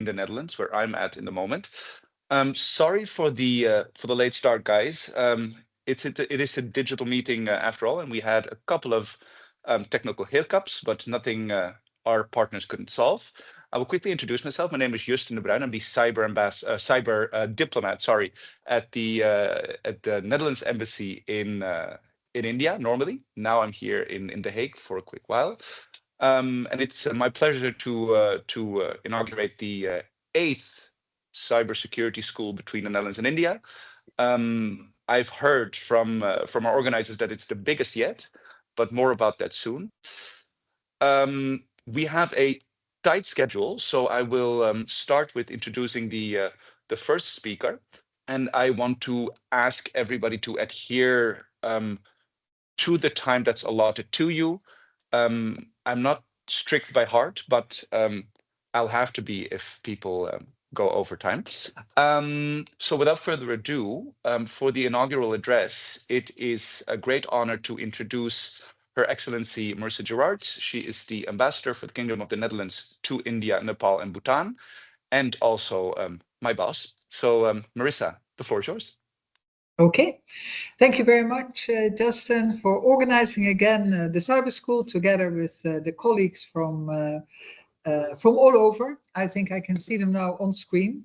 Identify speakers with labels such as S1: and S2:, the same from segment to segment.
S1: the Netherlands, where I'm at in the moment. Sorry for the late start, guys. It is a digital meeting after all, and we had a couple of technical hiccups, but nothing our partners couldn't solve. I will quickly introduce myself. My name is Justin de Bruin. I'm the cyber diplomat, sorry, at the Netherlands Embassy in India. Normally, now I'm here in The Hague for a quick while, and it's my pleasure to inaugurate the 8th cybersecurity school between the Netherlands and India. I've heard from our organizers that it's the biggest yet, but more about that soon. We have a tight schedule, so I will start with introducing the first speaker, and I want to ask everybody to adhere to the time that's allotted to you. I'm not strict by heart, but I'll have to be if people go over time. So without further ado, for the inaugural address, it is a great honor to introduce Her Excellency Marissa Gerard. She is the ambassador for the Kingdom of the Netherlands to India, Nepal, and Bhutan, and also my boss. So Marissa, the floor is yours.
S2: Okay, thank you very much, Justin, for organizing again the Cyber School together with the colleagues from all over. I think I can see them now on screen.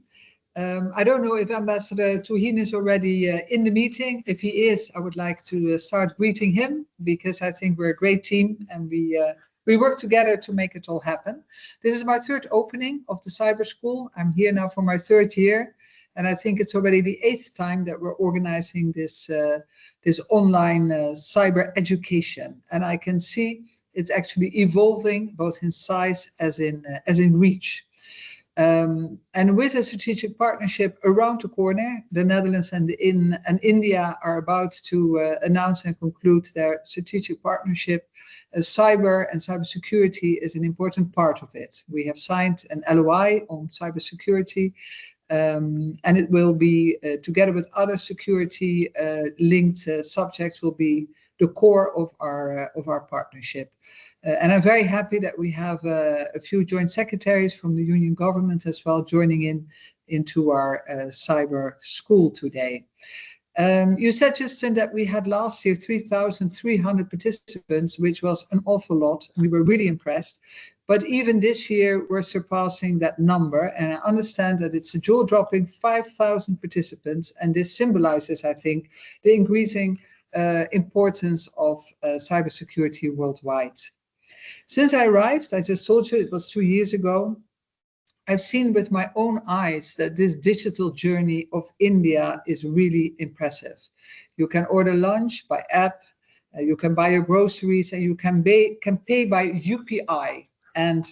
S2: I don't know if Ambassador Touhin is already in the meeting. If he is, I would like to start greeting him, because I think we're a great team and we work together to make it all happen. This is my third opening of the Cyber School. I'm here now for my third year. And I think it's already the 8th time that we're organizing this online cyber education. And I can see it's actually evolving both in size as in reach. And with a strategic partnership around the corner, the Netherlands and India are about to announce and conclude their strategic partnership. Cyber and cybersecurity is an important part of it. We have signed an LOI on cybersecurity. And it will be, together with other security linked subjects, will be the core of our partnership. And I'm very happy that we have a few joint secretaries from the Union government as well joining into our cyber school today. You said, Justin, that we had last year 3,300 participants, which was an awful lot. We were really impressed. But even this year, we're surpassing that number. And I understand that it's a jaw-dropping 5,000 participants. And this symbolizes, I think, the increasing importance of cybersecurity worldwide. Since I arrived, I just told you it was 2 years ago, I've seen with my own eyes that this digital journey of India is really impressive. You can order lunch by app, you can buy your groceries, and you can pay by UPI. And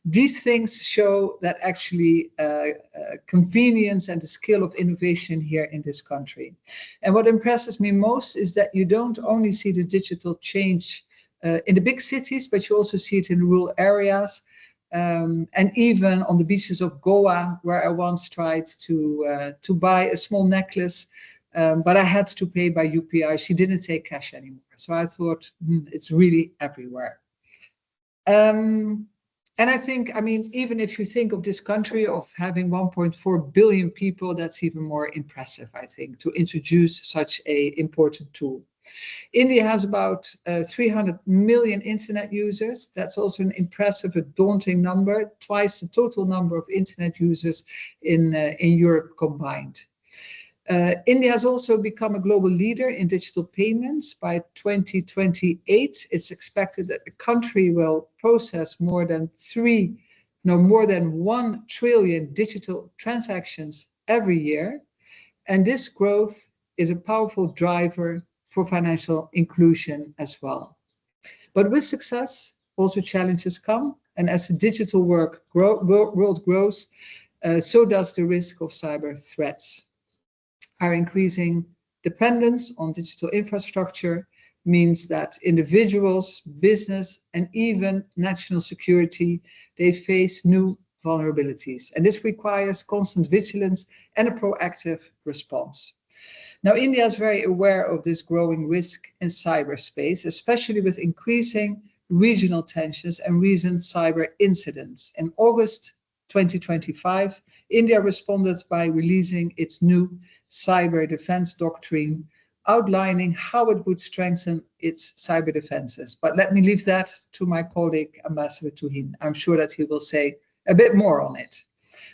S2: these things show that actually convenience and the skill of innovation here in this country. And what impresses me most is that you don't only see this digital change in the big cities, but you also see it in rural areas. And even on the beaches of Goa, where I once tried to buy a small necklace, but I had to pay by UPI. She didn't take cash anymore. So I thought, it's really everywhere. And I think, I mean, even if you think of this country of having 1.4 billion people, that's even more impressive, I think, to introduce such an important tool. India has about 300 million internet users. That's also an impressive, a daunting number, twice the total number of internet users in Europe combined. India has also become a global leader in digital payments. By 2028, it's expected that the country will process more than 1 trillion digital transactions every year. And this growth is a powerful driver for financial inclusion as well. But with success, also challenges come. And as the digital world grows, so does the risk of cyber threats. Our increasing dependence on digital infrastructure means that individuals, business, and even national security, they face new vulnerabilities. And this requires constant vigilance and a proactive response. Now, India is very aware of this growing risk in cyberspace, especially with increasing regional tensions and recent cyber incidents. In August 2025, India responded by releasing its new cyber defense doctrine, outlining how it would strengthen its cyber defenses. But let me leave that to my colleague, Ambassador Tuhin. I'm sure that he will say a bit more on it.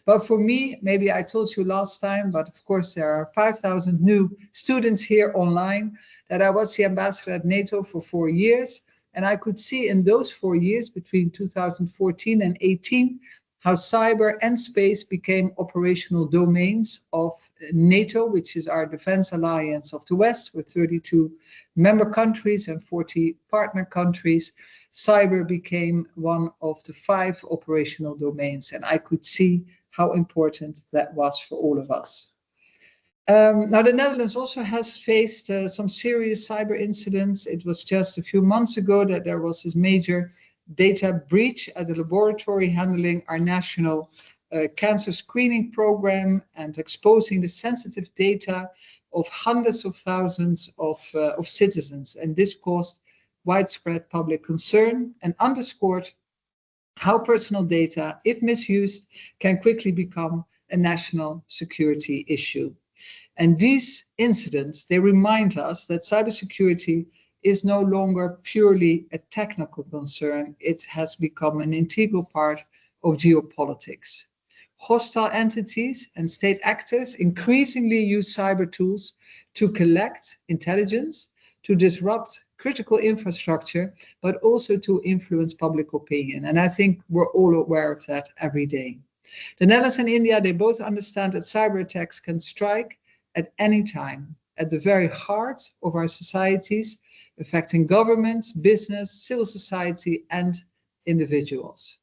S2: But for me, maybe I told you last time, but of course there are 5,000 new students here online, that I was the ambassador at NATO for 4 years. And I could see in those 4 years, between 2014 and 18, how cyber and space became operational domains of NATO, which is our defense alliance of the West, with 32 member countries and 40 partner countries. Cyber became one of the 5 operational domains, and I could see how important that was for all of us. Now, the Netherlands also has faced some serious cyber incidents. It was just a few months ago that there was this major data breach at the laboratory handling our national cancer screening program and exposing the sensitive data of hundreds of thousands of citizens. And this caused widespread public concern and underscored how personal data, if misused, can quickly become a national security issue. And these incidents, they remind us that cybersecurity is no longer purely a technical concern. It has become an integral part of geopolitics. Hostile entities and state actors increasingly use cyber tools to collect intelligence, to disrupt critical infrastructure, but also to influence public opinion. And I think we're all aware of that every day. The Netherlands and India, they both understand that cyber attacks can strike at any time, at the very heart of our societies, affecting governments, business, civil society, and individuals.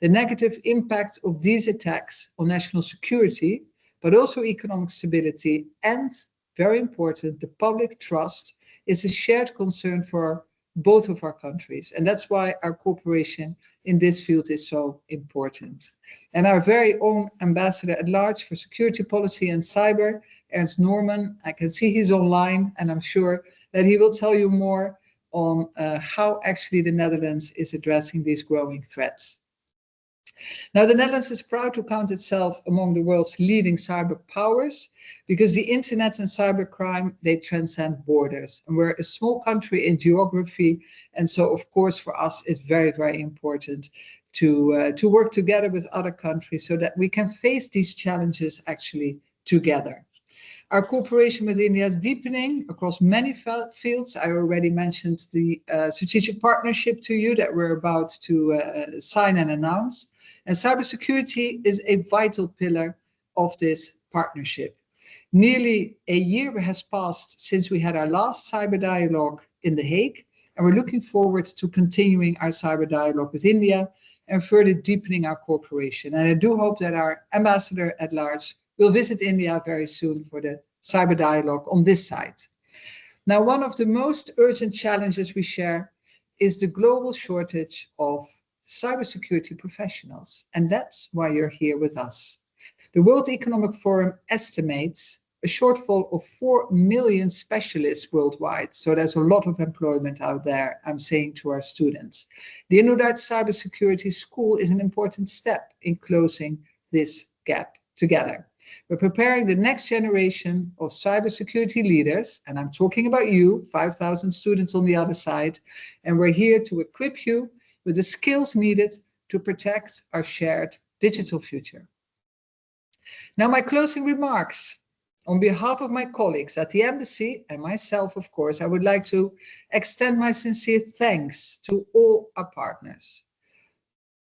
S2: The negative impact of these attacks on national security, but also economic stability, and, very important, the public trust, is a shared concern for both of our countries. And that's why our cooperation in this field is so important. And our very own ambassador at large for security policy and cyber, Ernst Norman, I can see he's online, and I'm sure that he will tell you more on how actually the Netherlands is addressing these growing threats. Now, the Netherlands is proud to count itself among the world's leading cyber powers, because the internet and cybercrime, they transcend borders. And we're a small country in geography, and so of course for us it's very, very important to work together with other countries so that we can face these challenges actually together. Our cooperation with India is deepening across many fields. I already mentioned the strategic partnership to you that we're about to sign and announce. And cybersecurity is a vital pillar of this partnership. Nearly a year has passed since we had our last cyber dialogue in The Hague, and we're looking forward to continuing our cyber dialogue with India and further deepening our cooperation. And I do hope that our ambassador at large will visit India very soon for the cyber dialogue on this side. Now, one of the most urgent challenges we share is the global shortage of cybersecurity professionals, and that's why you're here with us. The World Economic Forum estimates a shortfall of 4 million specialists worldwide, so there's a lot of employment out there, I'm saying to our students. The Inaugural Cybersecurity School is an important step in closing this gap together. We're preparing the next generation of cybersecurity leaders, and I'm talking about you, 5,000 students on the other side, and we're here to equip you with the skills needed to protect our shared digital future. Now, my closing remarks. On behalf of my colleagues at the embassy and myself, of course, I would like to extend my sincere thanks to all our partners.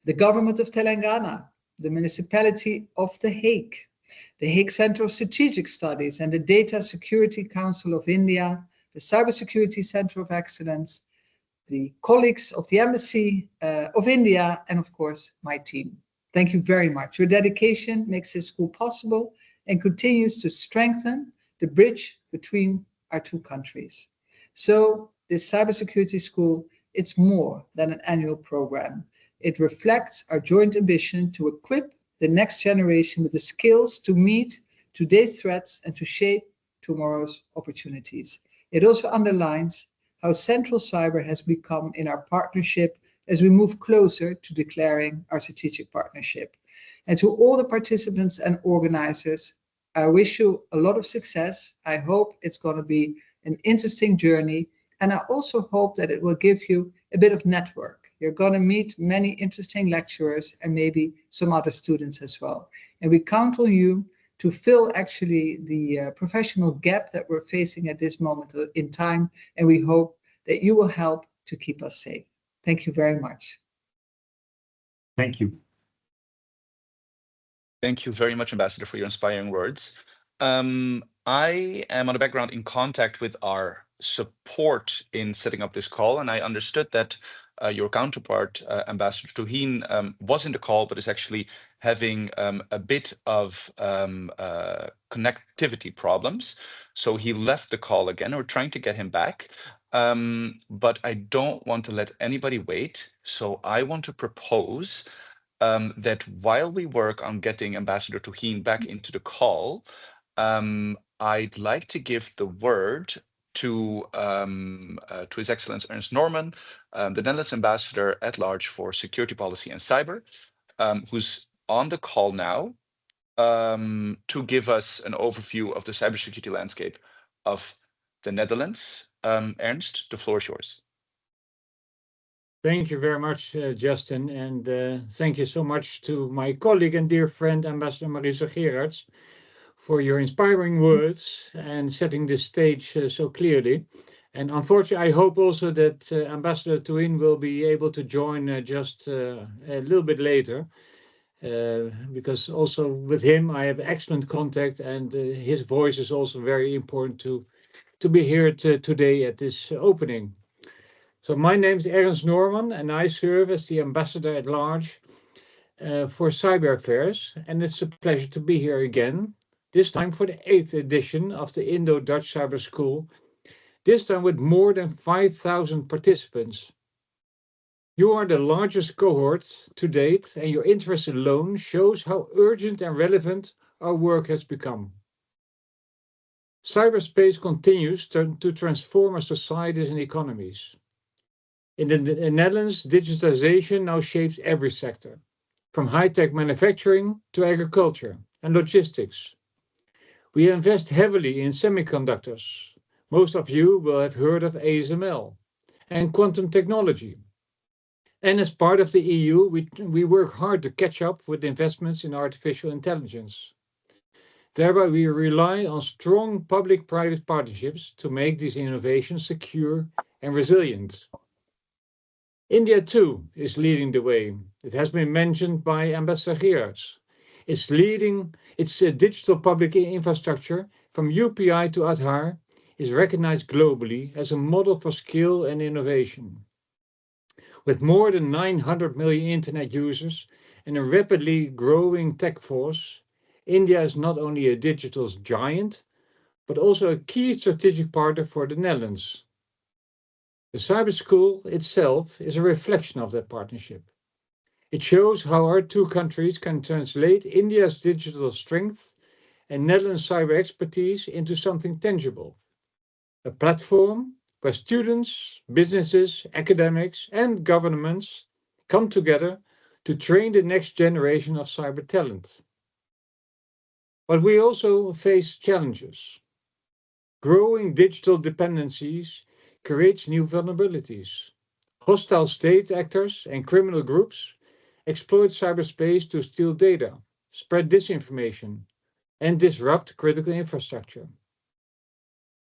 S2: The government of Telangana, the municipality of The Hague, the Hague Center of Strategic Studies, and the Data Security Council of India, the Cybersecurity Center of Excellence, the colleagues of the Embassy of India, and of course, my team. Thank you very much. Your dedication makes this school possible and continues to strengthen the bridge between our two countries. So this cybersecurity school, it's more than an annual program. It reflects our joint ambition to equip the next generation with the skills to meet today's threats and to shape tomorrow's opportunities. It also underlines how central cyber has become in our partnership, as we move closer to declaring our strategic partnership. And to all the participants and organizers, I wish you a lot of success. I hope it's going to be an interesting journey. And I also hope that it will give you a bit of network. You're going to meet many interesting lecturers and maybe some other students as well. And we count on you to fill actually the professional gap that we're facing at this moment in time. And we hope that you will help to keep us safe. Thank you very much.
S3: Thank you.
S1: Thank you very much, Ambassador, for your inspiring words. I am on the background in contact with our support in setting up this call, and I understood that your counterpart, Ambassador Touhin, was in the call, but is actually having a bit of connectivity problems. So he left the call again. We're trying to get him back, but I don't want to let anybody wait. So I want to propose that while we work on getting Ambassador Touhin back into the call, I'd like to give the word to His Excellence Ernst Norman, the Netherlands Ambassador at Large for Security Policy and Cyber, who's on the call now to give us an overview of the cybersecurity landscape of the Netherlands. Ernst, the floor is yours.
S4: Thank you very much, Justin, and thank you so much to my colleague and dear friend, Ambassador Marisa Gerards, for your inspiring words and setting the stage so clearly. And unfortunately, I hope also that Ambassador Touhin will be able to join just a little bit later, because also with him I have excellent contact, and his voice is also very important to be heard today at this opening. So my name is Ernst Norman, and I serve as the Ambassador at Large for Cyber Affairs, and it's a pleasure to be here again, this time for the 8th edition of the Indo-Dutch Cyber School, this time with more than 5,000 participants. You are the largest cohort to date, and your interest alone shows how urgent and relevant our work has become. Cyberspace continues to transform our societies and economies. In the Netherlands, digitization now shapes every sector, from high-tech manufacturing to agriculture and logistics. We invest heavily in semiconductors. Most of you will have heard of ASML and quantum technology. And as part of the EU, we work hard to catch up with investments in artificial intelligence. Thereby, we rely on strong public-private partnerships to make these innovations secure and resilient. India, too, is leading the way. It has been mentioned by Ambassador Gerards. It's leading its digital public infrastructure from UPI to Aadhaar is recognized globally as a model for skill and innovation. With more than 900 million internet users and a rapidly growing tech force, India is not only a digital giant, but also a key strategic partner for the Netherlands. The Cyber School itself is a reflection of that partnership. It shows how our two countries can translate India's digital strength and Netherlands' cyber expertise into something tangible. A platform where students, businesses, academics, and governments come together to train the next generation of cyber talent. But we also face challenges. Growing digital dependencies creates new vulnerabilities. Hostile state actors and criminal groups exploit cyberspace to steal data, spread disinformation, and disrupt critical infrastructure.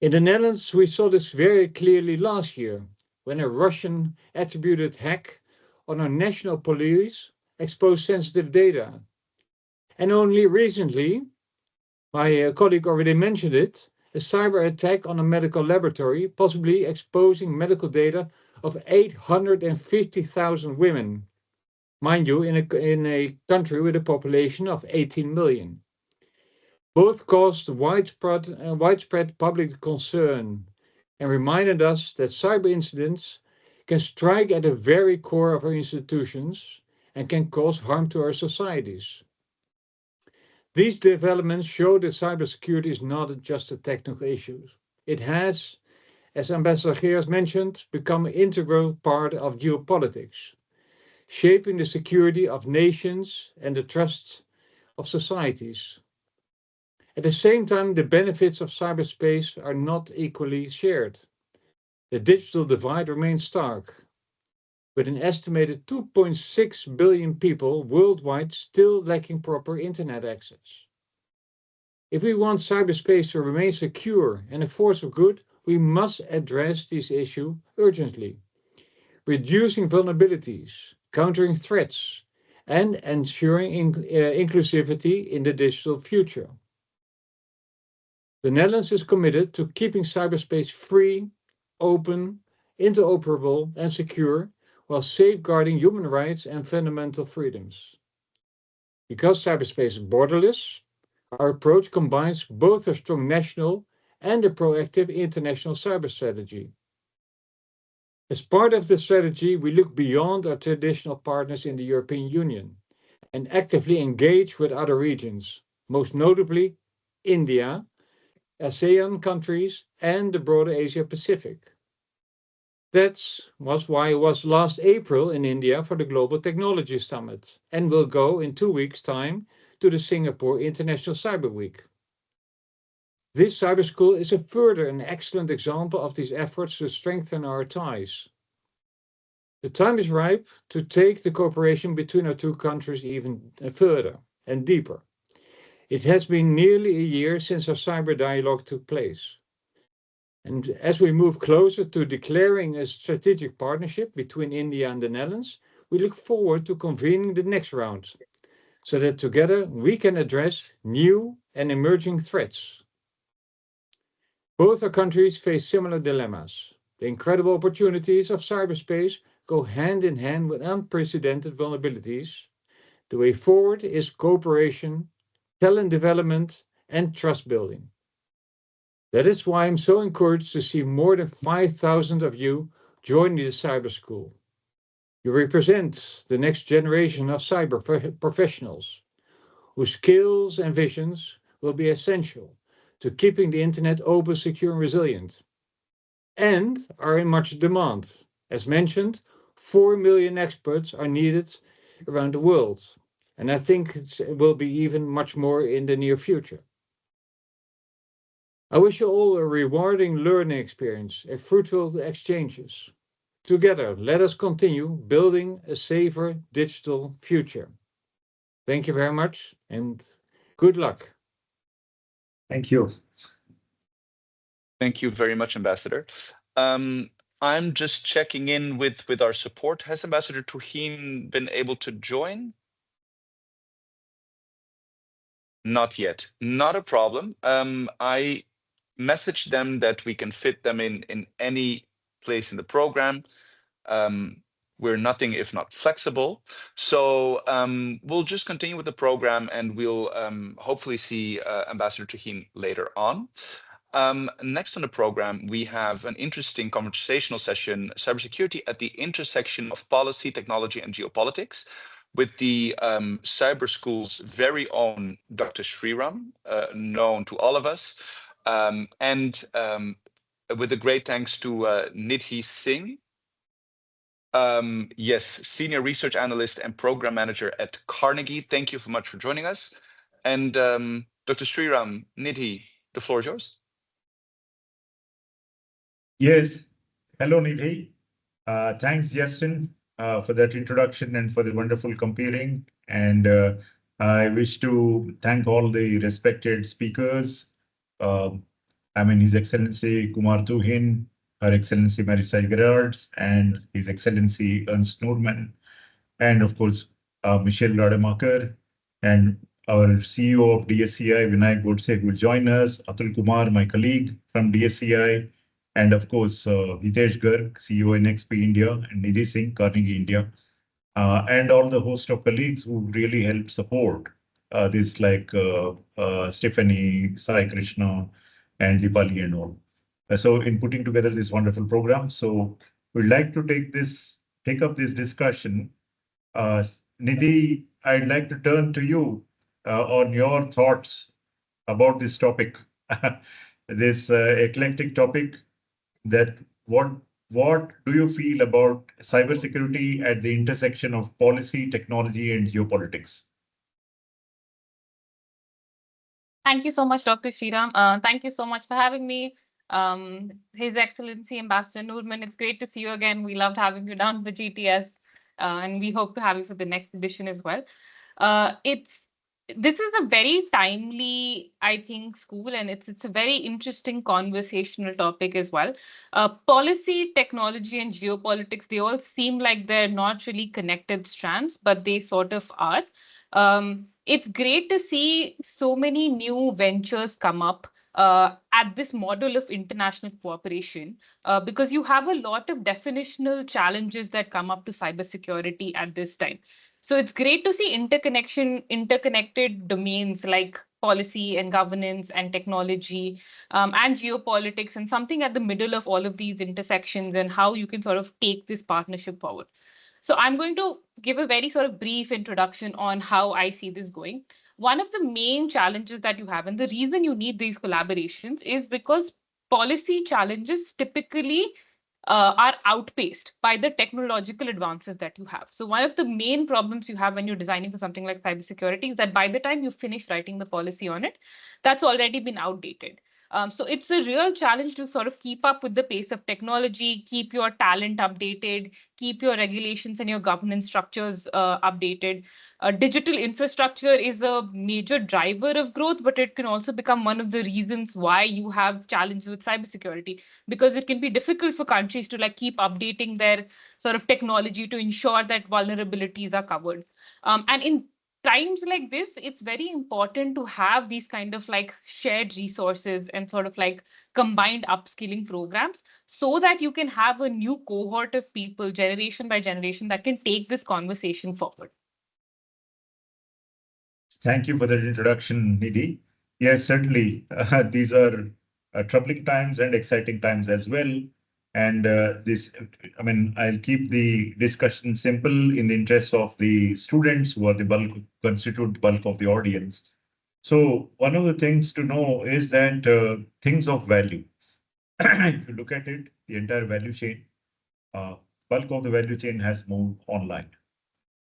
S4: In the Netherlands, we saw this very clearly last year when a Russian attributed hack on our national police exposed sensitive data. And only recently, my colleague already mentioned it, a cyber attack on a medical laboratory, possibly exposing medical data of 850,000 women. Mind you, in a country with a population of 18 million. Both caused widespread public concern and reminded us that cyber incidents can strike at the very core of our institutions and can cause harm to our societies. These developments show that cybersecurity is not just a technical issue. It has, as Ambassador Gerards mentioned, become an integral part of geopolitics. shaping the security of nations and the trust of societies. At the same time, the benefits of cyberspace are not equally shared. The digital divide remains stark, with an estimated 2.6 billion people worldwide still lacking proper internet access. If we want cyberspace to remain secure and a force of good, we must address this issue urgently, reducing vulnerabilities, countering threats, and ensuring inclusivity in the digital future. The Netherlands is committed to keeping cyberspace free, open, interoperable, and secure, while safeguarding human rights and fundamental freedoms. Because cyberspace is borderless, our approach combines both a strong national and a proactive international cyber strategy. As part of the strategy, we look beyond our traditional partners in the European Union and actively engage with other regions, most notably India, ASEAN countries, and the broader Asia Pacific. That was why I was last April in India for the Global Technology Summit and will go in 2 weeks' time to the Singapore International Cyber Week. This cyber school is a further and excellent example of these efforts to strengthen our ties. The time is ripe to take the cooperation between our two countries even further and deeper. It has been nearly a year since our cyber dialogue took place. And as we move closer to declaring a strategic partnership between India and the Netherlands, we look forward to convening the next round, so that together we can address new and emerging threats. Both our countries face similar dilemmas. The incredible opportunities of cyberspace go hand in hand with unprecedented vulnerabilities. The way forward is cooperation, talent development, and trust building. That is why I'm so encouraged to see more than 5,000 of you joining the cyber school. You represent the next generation of cyber professionals whose skills and visions will be essential to keeping the internet open, secure, and resilient, and are in much demand. As mentioned, 4 million experts are needed around the world, and I think it will be even much more in the near future. I wish you all a rewarding learning experience and fruitful exchanges. Together, let us continue building a safer digital future. Thank you very much and good luck.
S3: Thank you.
S1: Thank you very much, Ambassador. I'm just checking in with our support. Has Ambassador Touhin been able to join? Not yet. Not a problem. I messaged them that we can fit them in any place in the program. We're nothing if not flexible. So we'll just continue with the program and we'll hopefully see Ambassador Touhin later on. Next on the program, we have an interesting conversational session, Cybersecurity at the Intersection of Policy, Technology, and Geopolitics, with the Cyber School's very own Dr. Sriram, known to all of us, and with a great thanks to Nidhi Singh, yes, Senior Research Analyst and Program Manager at Carnegie. Thank you so much for joining us. And Dr. Sriram, Nidhi, the floor is yours.
S3: Yes. Hello, Nidhi. Thanks, Justin, for that introduction and for the wonderful comparing. And I wish to thank all the respected speakers. His Excellency Kumar Touhin, Her Excellency Marisa Gerards, and His Excellency Ernst Nurman, and of course, Michelle Rademacher, and our CEO of DSCI, Vinayak Godse, who will join us, Atul Kumar, my colleague from DSCI, and of course, Hitesh Garg, CEO in XP India, and Nidhi Singh, Carnegie India, and all the host of colleagues who really helped support this, like Stephanie, Sai Krishna, and Dipali and all. So in putting together this wonderful program, so we'd like to take up this discussion. Nidhi, I'd like to turn to you on your thoughts about this topic, this eclectic topic, that what what do you feel about cybersecurity at the intersection of policy, technology, and geopolitics?
S5: Thank you so much, Dr. Sriram. Thank you so much for having me. His Excellency Ambassador Noorman, it's great to see you again. We loved having you down for GTS, and we hope to have you for the next edition as well. It's This is a very timely, I think, school, and it's a very interesting conversational topic as well. Policy, technology, and geopolitics, they all seem like they're not really connected strands, but they sort of are. It's great to see so many new ventures come up at this model of international cooperation because you have a lot of definitional challenges that come up to cybersecurity at this time. So it's great to see interconnected domains like policy and governance and technology and geopolitics, and something at the middle of all of these intersections and how you can sort of take this partnership forward. So I'm going to give a very sort of brief introduction on how I see this going. One of the main challenges that you have, and the reason you need these collaborations, is because policy challenges typically are outpaced by the technological advances that you have. So one of the main problems you have when you're designing for something like cybersecurity is that by the time you finish writing the policy on it, that's already been outdated. So it's a real challenge to sort of keep up with the pace of technology, keep your talent updated, keep your regulations and your governance structures updated. Digital infrastructure is a major driver of growth, but it can also become one of the reasons why you have challenges with cybersecurity, because it can be difficult for countries to like keep updating their sort of technology to ensure that vulnerabilities are covered. And in times like this, it's very important to have these kind of like shared resources and sort of like combined upskilling programs so that you can have a new cohort of people, generation by generation, that can take this conversation forward.
S3: Thank you for that introduction, Nidhi. Yes, certainly. These are troubling times and exciting times as well. And I'll keep the discussion simple in the interest of the students who are the constitute bulk of the audience. So one of the things to know is that things of value, if you look at it, the entire value chain, bulk of the value chain has moved online,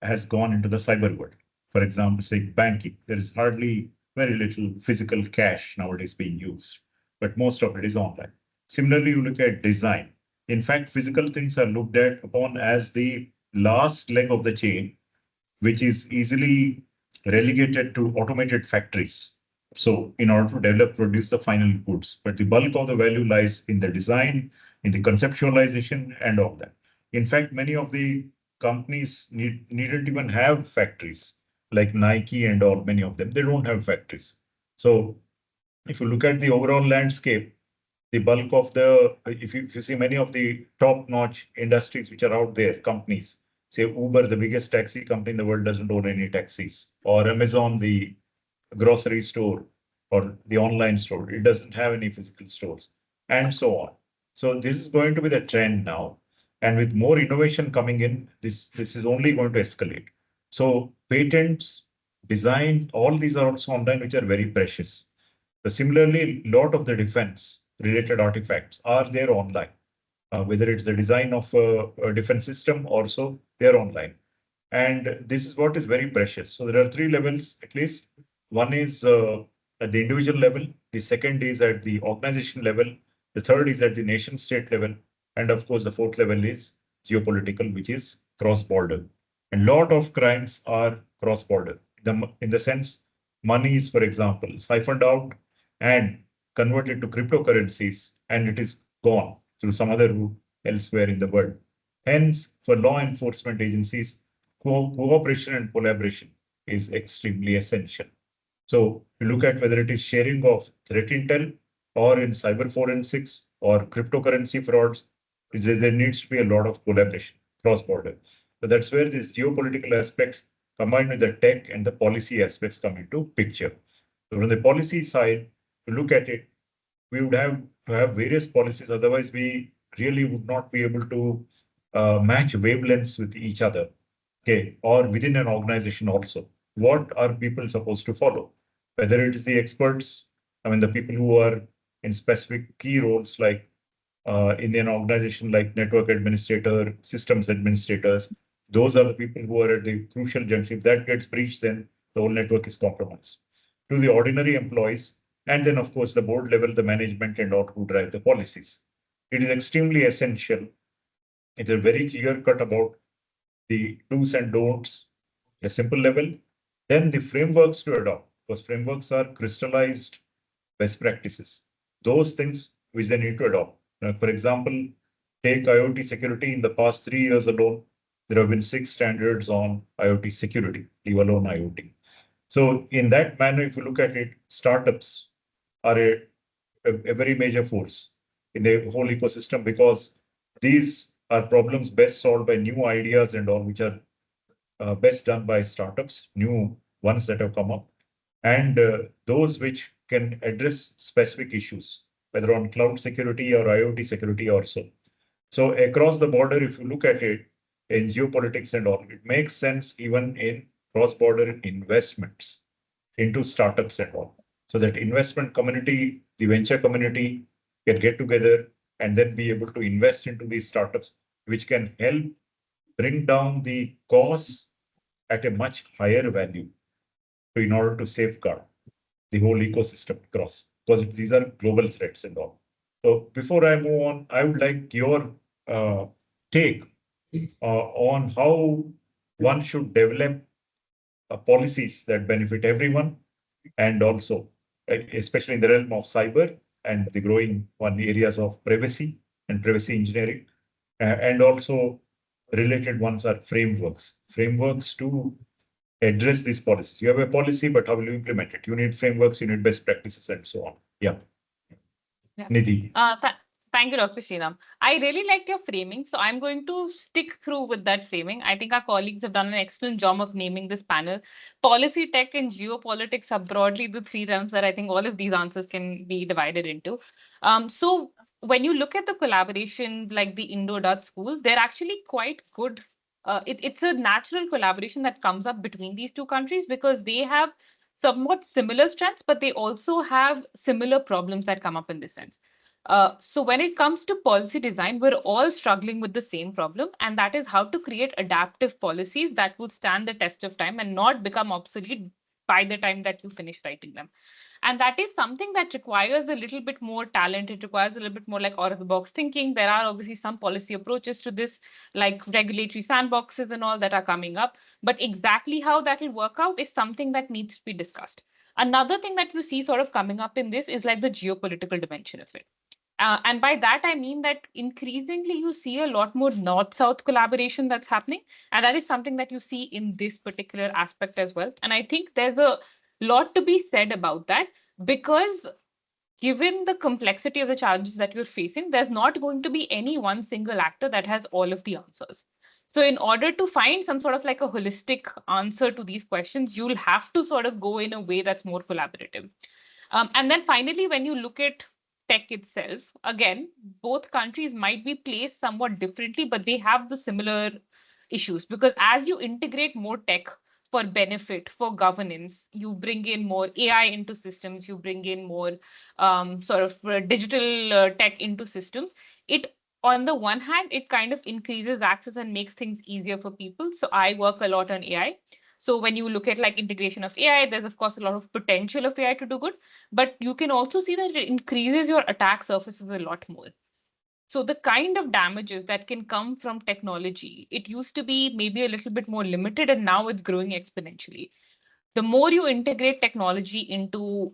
S3: has gone into the cyber world. For example, say banking, there is hardly very little physical cash nowadays being used, but most of it is online. Similarly, you look at design. In fact, physical things are looked at upon as the last leg of the chain, which is easily relegated to automated factories. So in order to develop, produce the final goods, but the bulk of the value lies in the design, in the conceptualization and all that. In fact, many of the companies needn't even have factories like Nike and all, many of them, they don't have factories. So if you look at the overall landscape, the bulk of if you see many of the top-notch industries which are out there, companies, say Uber, the biggest taxi company in the world, doesn't own any taxis, or Amazon, the grocery store or the online store, it doesn't have any physical stores, and so on. So this is going to be the trend now. And with more innovation coming in, this is only going to escalate. So patents, design, all these are also online, which are very precious. So similarly, a lot of the defense related artifacts are there online, whether it's the design of a defense system or so, they're online. And this is what is very precious. So there are three levels, at least. One is at the individual level. The second is at the organization level. The third is at the nation state level. And of course, the fourth level is geopolitical, which is cross-border. And a lot of crimes are cross-border. In the sense, money is, for example, siphoned out and converted to cryptocurrencies, and it is gone through some other route elsewhere in the world. Hence, for law enforcement agencies, cooperation and collaboration is extremely essential. So you look at whether it is sharing of threat intel or in cyber forensics or cryptocurrency frauds, there needs to be a lot of collaboration cross-border. So that's where these geopolitical aspects combined with the tech and the policy aspects come into picture. So from the policy side, to look at it, we would have to have various policies. Otherwise, we really would not be able to match wavelengths with each other. Okay, or within an organization also. What are people supposed to follow? Whether it is the experts, I mean, the people who are in specific key roles like in an organization like network administrator, systems administrators. Those are the people who are at the crucial junction. If that gets breached, then the whole network is compromised. To the ordinary employees, and then of course the board level, the management and all who drive the policies. It is extremely essential. It is very clear cut about the do's and don'ts at a simple level. Then the frameworks to adopt, because frameworks are crystallized best practices. Those things which they need to adopt. Now, for example, take IoT security. In the past 3 years alone, there have been 6 standards on IoT security, leave alone IoT. So in that manner, if you look at it, startups are a very major force in the whole ecosystem, because these are problems best solved by new ideas and all, which are best done by startups, new ones that have come up, and those which can address specific issues, whether on cloud security or IoT security also. So across the border, if you look at it in geopolitics and all, it makes sense even in cross-border investments into startups and all. So that investment community, the venture community can get together and then be able to invest into these startups, which can help bring down the costs at a much higher value in order to safeguard the whole ecosystem across, because these are global threats and all. So before I move on, I would like your take on how one should develop policies that benefit everyone, and also, especially in the realm of cyber and the growing one areas of privacy and privacy engineering, and also related ones are frameworks to address these policies. You have a policy, but how will you implement it? You need frameworks, you need best practices, and so on. Yeah. Nidhi.
S5: Thank you, Dr. Sriram. I really liked your framing, so I'm going to stick through with that framing. I think our colleagues have done an excellent job of naming this panel. Policy, tech, and geopolitics are broadly the 3 realms that I think all of these answers can be divided into. So when you look at the collaboration like the Indo-Dutch schools, they're actually quite good. It's a natural collaboration that comes up between these 2 countries because they have somewhat similar strengths, but they also have similar problems that come up in this sense. So when it comes to policy design, we're all struggling with the same problem, and that is how to create adaptive policies that will stand the test of time and not become obsolete by the time that you finish writing them. And that is something that requires a little bit more talent. It requires a little bit more like out of the box thinking. There are obviously some policy approaches to this, like regulatory sandboxes and all that are coming up. But exactly how that will work out is something that needs to be discussed. Another thing that you see sort of coming up in this is like the geopolitical dimension of it. And by that, I mean that increasingly you see a lot more North-South collaboration that's happening. And that is something that you see in this particular aspect as well. And I think there's a lot to be said about that, because given the complexity of the challenges that you're facing, there's not going to be any one single actor that has all of the answers. So in order to find some sort of like a holistic answer to these questions, you'll have to sort of go in a way that's more collaborative. And then finally, when you look at tech itself, again, both countries might be placed somewhat differently, but they have the similar issues, because as you integrate more tech for benefit, for governance, you bring in more AI into systems, you bring in more sort of digital tech into systems. It, on the one hand, it kind of increases access and makes things easier for people. So I work a lot on AI. So when you look at like integration of AI, there's of course a lot of potential of AI to do good, but you can also see that it increases your attack surfaces a lot more. So the kind of damages that can come from technology, it used to be maybe a little bit more limited, and now it's growing exponentially. The more you integrate technology into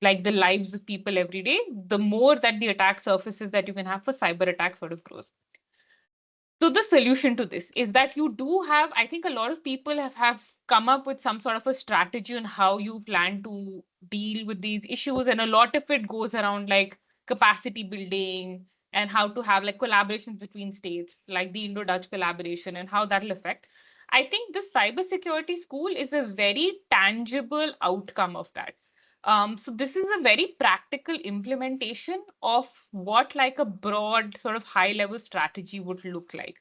S5: like the lives of people every day, the more that the attack surfaces that you can have for cyber attacks sort of grows. So the solution to this is that you do have, I think a lot of people have come up with some sort of a strategy on how you plan to deal with these issues. And a lot of it goes around like capacity building and how to have like collaborations between states, like the Indo-Dutch collaboration and how that'll affect. I think the cybersecurity school is a very tangible outcome of that. So this is a very practical implementation of what like a broad sort of high level strategy would look like.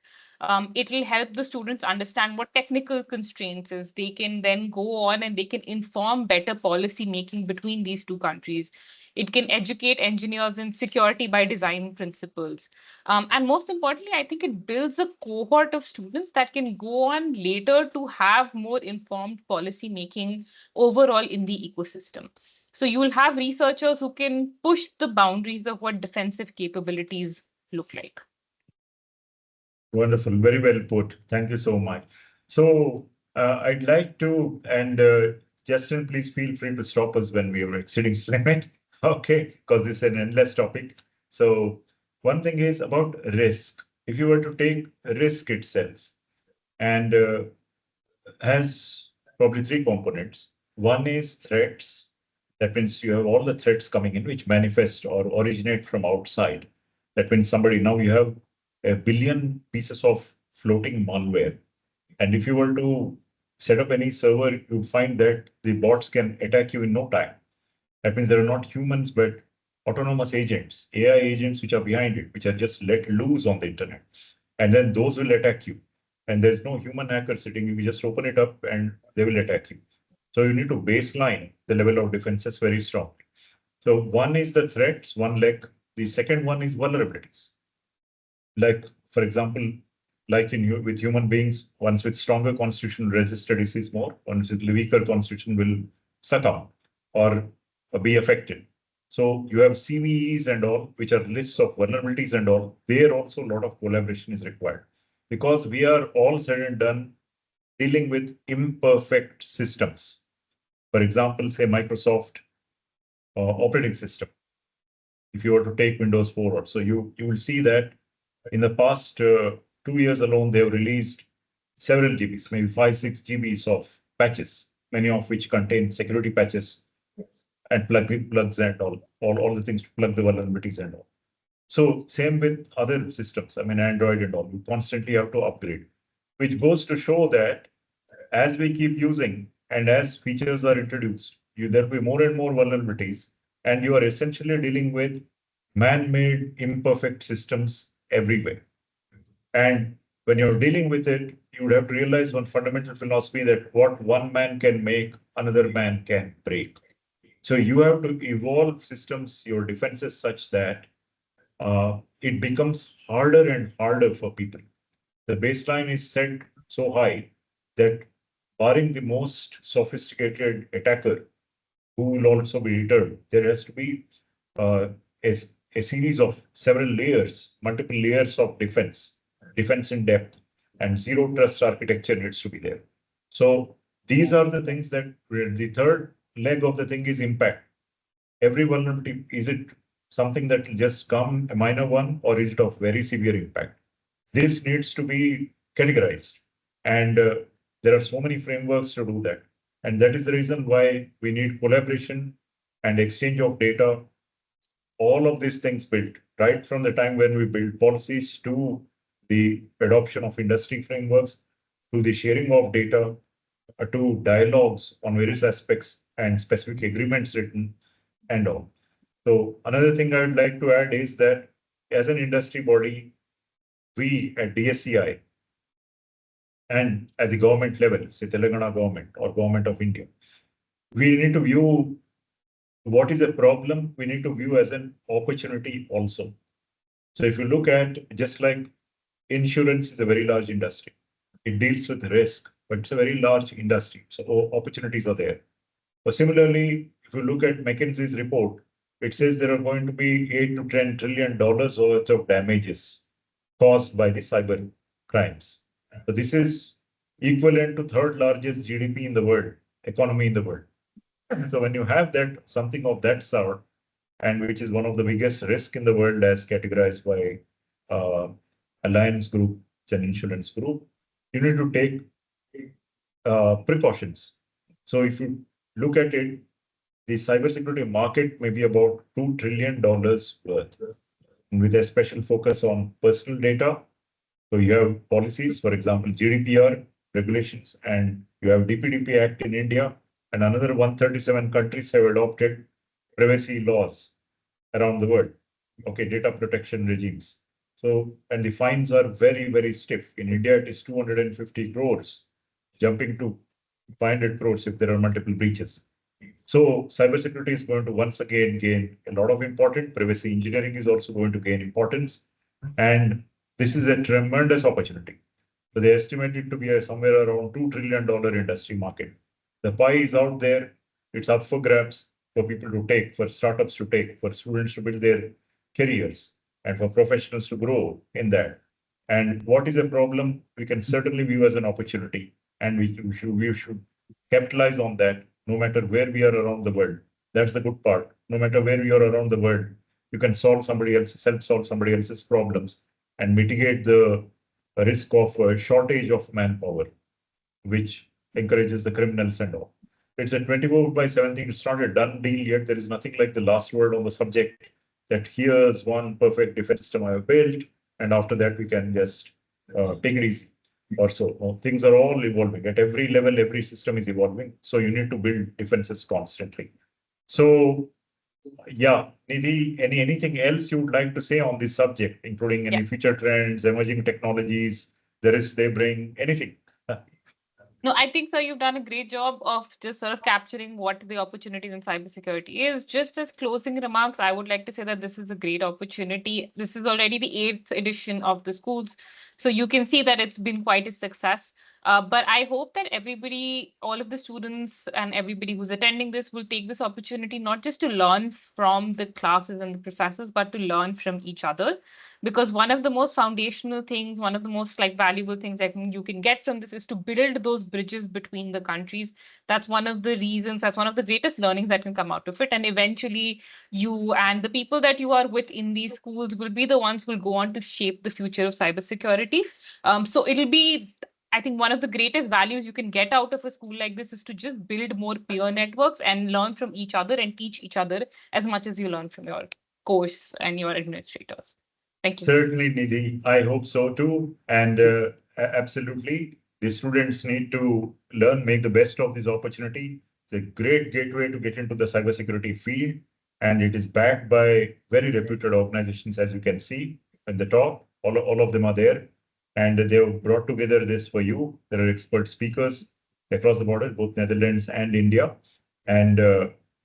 S5: It will help the students understand what technical constraints is. They can then go on and they can inform better policy making between these two countries. It can educate engineers in security by design principles. And most importantly, I think it builds a cohort of students that can go on later to have more informed policy making overall in the ecosystem. So you will have researchers who can push the boundaries of what defensive capabilities look like.
S3: Wonderful, very well put. Thank you so much. So I'd like to, and Justin, please feel free to stop us when we are exceeding the limit. Okay, because this is an endless topic. So one thing is about risk. If you were to take risk itself, and has probably three components. One is threats. That means you have all the threats coming in which manifest or originate from outside. That means somebody, now you have a billion pieces of floating malware. And if you were to set up any server, you find that the bots can attack you in no time. That means there are not humans, but autonomous agents, AI agents, which are behind it, which are just let loose on the internet. And then those will attack you. And there's no human hacker sitting. You just open it up and they will attack you. So you need to baseline the level of defenses very strong. So one is the threats, one leg. The second one is vulnerabilities. Like, for example, like with human beings, ones with stronger constitution resist a disease more, ones with weaker constitution will succumb or be affected. So you have CVEs and all, which are lists of vulnerabilities and all. There also a lot of collaboration is required because we are all said and done dealing with imperfect systems. For example, say Microsoft operating system. If you were to take Windows 4, so you will see that in the past 2 years alone, they've released several GBs, maybe 5-6 GBs of patches, many of which contain security patches and plugs and all the things to plug the vulnerabilities and all. So same with other systems, I mean, Android and all, you constantly have to upgrade, which goes to show that as we keep using and as features are introduced, there'll be more and more vulnerabilities, and you are essentially dealing with man-made imperfect systems everywhere. And when you're dealing with it, you would have to realize one fundamental philosophy that what one man can make, another man can break. So you have to evolve systems, your defenses such that it becomes harder and harder for people. The baseline is set so high that barring the most sophisticated attacker, who will also be deterred, there has to be a series of several layers, multiple layers of defense in depth, and zero trust architecture needs to be there. So these are the things that the third leg of the thing is impact. Every vulnerability, is it something that will just come a minor one, or is it of very severe impact? This needs to be categorized, and there are so many frameworks to do that. And that is the reason why we need collaboration and exchange of data. All of these things built right from the time when we build policies to the adoption of industry frameworks, to the sharing of data, to dialogues on various aspects and specific agreements written and all. So another thing I would like to add is that as an industry body, we at DSCI and at the government level, say Telangana government or government of India, we need to view what is a problem, we need to view as an opportunity also. So if you look at, just like insurance is a very large industry, it deals with risk, but it's a very large industry. So opportunities are there. But similarly, if you look at McKinsey's report, it says there are going to be $8 to $10 trillion worth of damages caused by the cyber crimes. So this is equivalent to third largest GDP in the world, economy in the world. So when you have that, something of that sort, and which is one of the biggest risks in the world as categorized by Alliance Group, it's an insurance group, you need to take precautions. So if you look at it, the cybersecurity market may be about $2 trillion worth, with a special focus on personal data. So you have policies, for example, GDPR regulations, and you have DPDP Act in India, and another 137 countries have adopted privacy laws around the world. Okay, data protection regimes. So, and the fines are very, very stiff. In India, it is 250 crores, jumping to 500 crores if there are multiple breaches. So cybersecurity is going to once again gain a lot of importance. Privacy engineering is also going to gain importance. And this is a tremendous opportunity. So they estimate it to be somewhere around $2 trillion industry market. The pie is out there. It's up for grabs for people to take, for startups to take, for students to build their careers, and for professionals to grow in that. And what is a problem, we can certainly view as an opportunity. And we should capitalize on that no matter where we are around the world. That's the good part. No matter where we are around the world, you can help solve somebody else's problems and mitigate the risk of a shortage of manpower, which encourages the criminals and all. It's a 24/7 thing. It's not a done deal yet. There is nothing like the last word on the subject that here's one perfect defense system I have built, and after that we can just take it easy or so. No, things are all evolving. At every level, every system is evolving. So you need to build defenses constantly. So yeah, Nidhi, anything else you would like to say on this subject, including any future trends, emerging technologies, the risks they bring, anything?
S5: No, I think, sir, you've done a great job of just sort of capturing what the opportunities in cybersecurity is. Just as closing remarks, I would like to say that this is a great opportunity. This is already the 8th edition of the schools. So you can see that it's been quite a success. But I hope that everybody, all of the students and everybody who's attending this will take this opportunity not just to learn from the classes and the professors, but to learn from each other. Because one of the most foundational things, one of the most like valuable things that you can get from this is to build those bridges between the countries. That's one of the reasons, that's one of the greatest learnings that can come out of it. And eventually you and the people that you are with in these schools will be the ones who will go on to shape the future of cybersecurity. So it'll be, I think, one of the greatest values you can get out of a school like this is to just build more peer networks and learn from each other and teach each other as much as you learn from your course and your administrators. Thank you.
S3: Certainly, Nidhi. I hope so too. And absolutely, the students need to learn, make the best of this opportunity. It's a great gateway to get into the cybersecurity field. And it is backed by very reputed organizations, as you can see at the top. All of them are there. And they have brought together this for you. There are expert speakers across the border, both Netherlands and India. And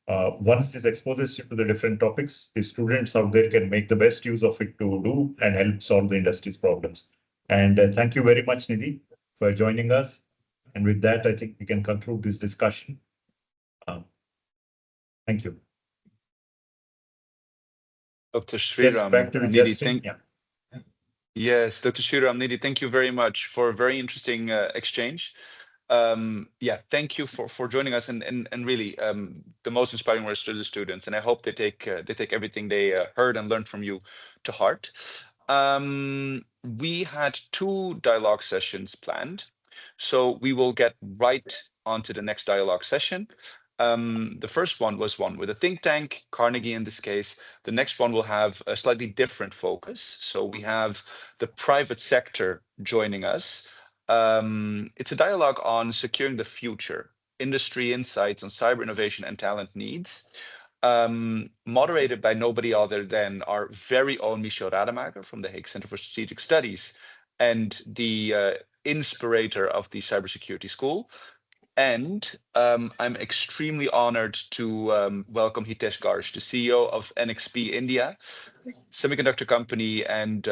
S3: once this exposes you to the different topics, the students out there can make the best use of it to do and help solve the industry's problems. And thank you very much, Nidhi, for joining us. And with that, I think we can conclude this discussion. Thank you.
S1: Dr.
S3: Yes,
S1: Sriram,
S3: back to
S1: Nidhi,
S3: Justin.
S1: Yes, Dr. Sriram, Nidhi, thank you very much for a very interesting exchange. Yeah, thank you for joining us, and really the most inspiring words to the students, and I hope they take everything they heard and learned from you to heart. We had 2 dialogue sessions planned, so we will get right onto the next dialogue session. The first one was one with a think tank, Carnegie in this case. The next one will have a slightly different focus. So we have the private sector joining us. It's a dialogue on securing the future, industry insights on cyber innovation and talent needs, moderated by nobody other than our very own Michel Rademacher from the Hague Center for Strategic Studies and the inspirator of the Cybersecurity School. And I'm extremely honored to welcome Hitesh Garg, the CEO of NXP India, semiconductor company, and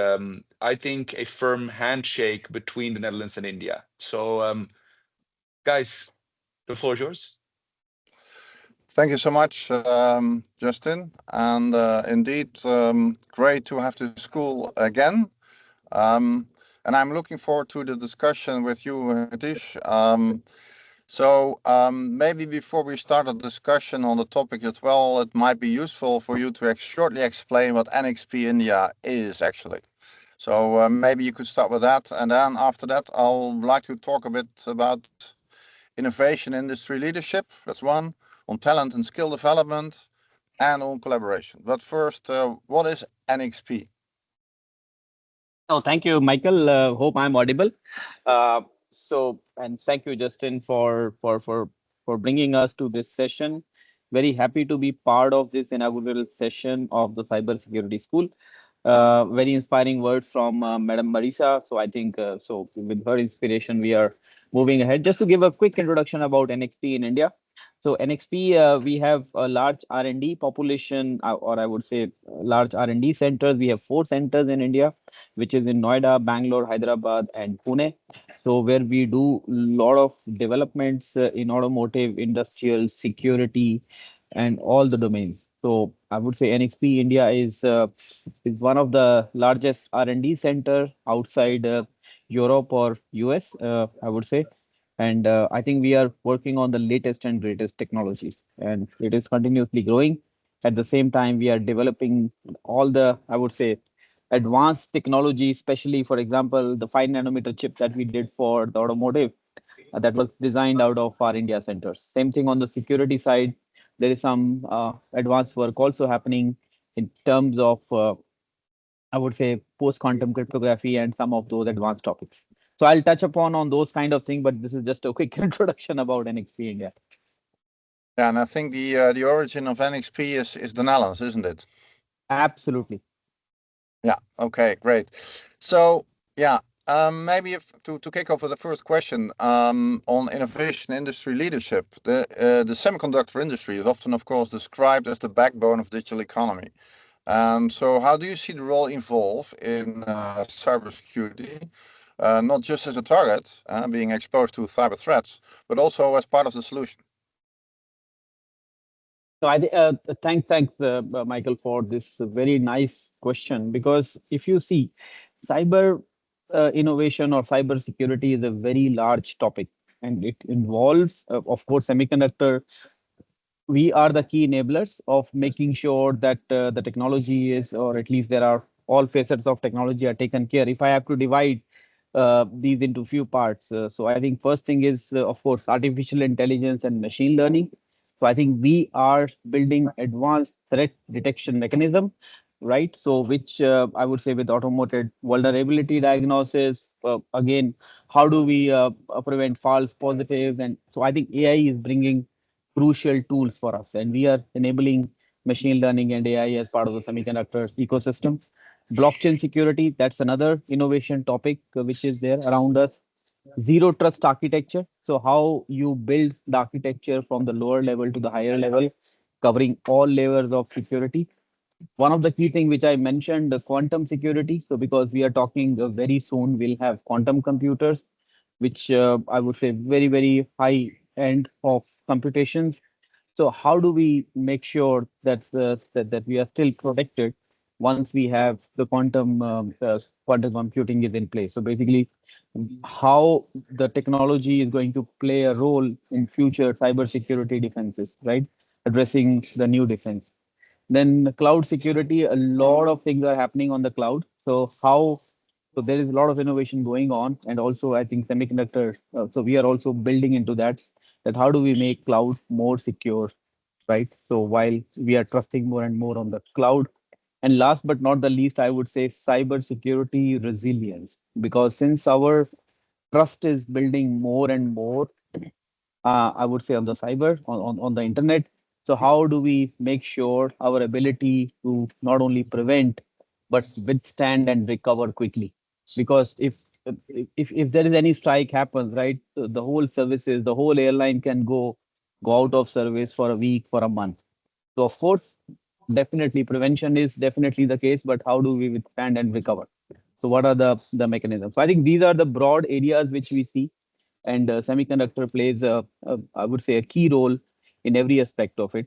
S1: I think a firm handshake between the Netherlands and India. So guys, the floor is yours.
S6: Thank you so much, Justin. And indeed, great to have the school again. And I'm looking forward to the discussion with you, Hitesh. So maybe before we start a discussion on the topic as well, it might be useful for you to shortly explain what NXP India is actually. So maybe you could start with that. And then after that, I'll like to talk a bit about innovation industry leadership. That's one. On talent and skill development and on collaboration. But first, what is NXP?
S7: Oh, thank you, Michael. Hope I'm audible. And thank you, Justin, for bringing us to this session. Very happy to be part of this inaugural session of the Cybersecurity School. very inspiring words from Madam Marisa. So I think so with her inspiration, we are moving ahead. Just to give a quick introduction about NXP in India. So NXP, we have a large R&D population, or I would say large R&D centers. We have 4 centers in India, which is in Noida, Bangalore, Hyderabad, and Pune. So where we do lot of developments in automotive, industrial, security, and all the domains. So I would say NXP India is one of the largest R&D center outside Europe or US, I would say. And I think we are working on the latest and greatest technologies, and it is continuously growing. At the same time, we are developing all the, I would say, advanced technology, especially, for example, the 5 nanometer chip that we did for the automotive that was designed out of our India centers. Same thing on the security side. There is some advanced work also happening in terms of, I would say, post-quantum cryptography and some of those advanced topics. So I'll touch upon on those kind of things, but this is just a quick introduction about NXP India.
S6: Yeah, and I think the origin of NXP is the Netherlands, isn't it?
S7: Absolutely.
S6: Yeah. Okay. Great. So yeah, maybe to kick off with the first question on innovation industry leadership, the semiconductor industry is often, of course, described as the backbone of digital economy. So how do you see the role evolve in cybersecurity, not just as a target, being exposed to cyber threats, but also as part of the solution?
S7: So thanks, Michael, for this very nice question. Because if you see, cyber innovation or cyber security is a very large topic, and it involves, of course, semiconductor. We are the key enablers of making sure that the technology is, or at least there are all facets of technology are taken care. If I have to divide these into few parts, so I think first thing is, of course, artificial intelligence and machine learning. So I think we are building advanced threat detection mechanism, right? So which I would say with automated vulnerability diagnosis, again, how do we prevent false positives? And so I think AI is bringing crucial tools for us, and we are enabling machine learning and AI as part of the semiconductor ecosystem. Blockchain security, that's another innovation topic which is there around us. Zero trust architecture, so how you build the architecture from the lower level to the higher level, covering all layers of security. One of the key thing which I mentioned, the quantum security. So because we are talking very soon, we'll have quantum computers, which I would say very high end of computations. So how do we make sure that that we are still protected once we have the quantum computing is in place? So basically, how the technology is going to play a role in future cybersecurity defenses, right? Addressing the new defense. Then cloud security, a lot of things are happening on the cloud. So there is a lot of innovation going on, and also I think semiconductor. So we are also building into that. That how do we make cloud more secure, right? So while we are trusting more and more on the cloud, and last but not the least, I would say cyber security resilience, because since our trust is building more and more, I would say on the cyber, on the internet. So how do we make sure our ability to not only prevent, but withstand and recover quickly? Because if there is any strike happens, right, the whole services, the whole airline can go out of service for a week, for a month. So of course, definitely prevention is definitely the case, but how do we withstand and recover? So what are the mechanisms? So I think these are the broad areas which we see, and semiconductor plays I would say a key role in every aspect of it.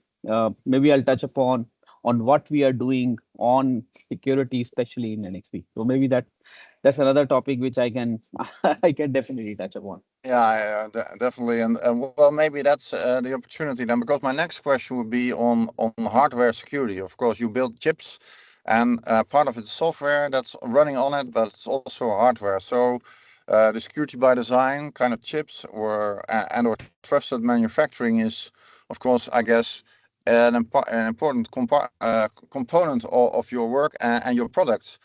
S7: Maybe I'll touch upon on what we are doing on security, especially in NXP. So maybe that's another topic which I can I can definitely touch upon.
S6: Yeah, definitely, and well, maybe that's the opportunity then, because my next question would be on hardware security. Of course, you build chips, and part of it is software that's running on it, but it's also hardware. So the security by design kind of chips or trusted manufacturing is, of course, I guess, an important component of your work and your products.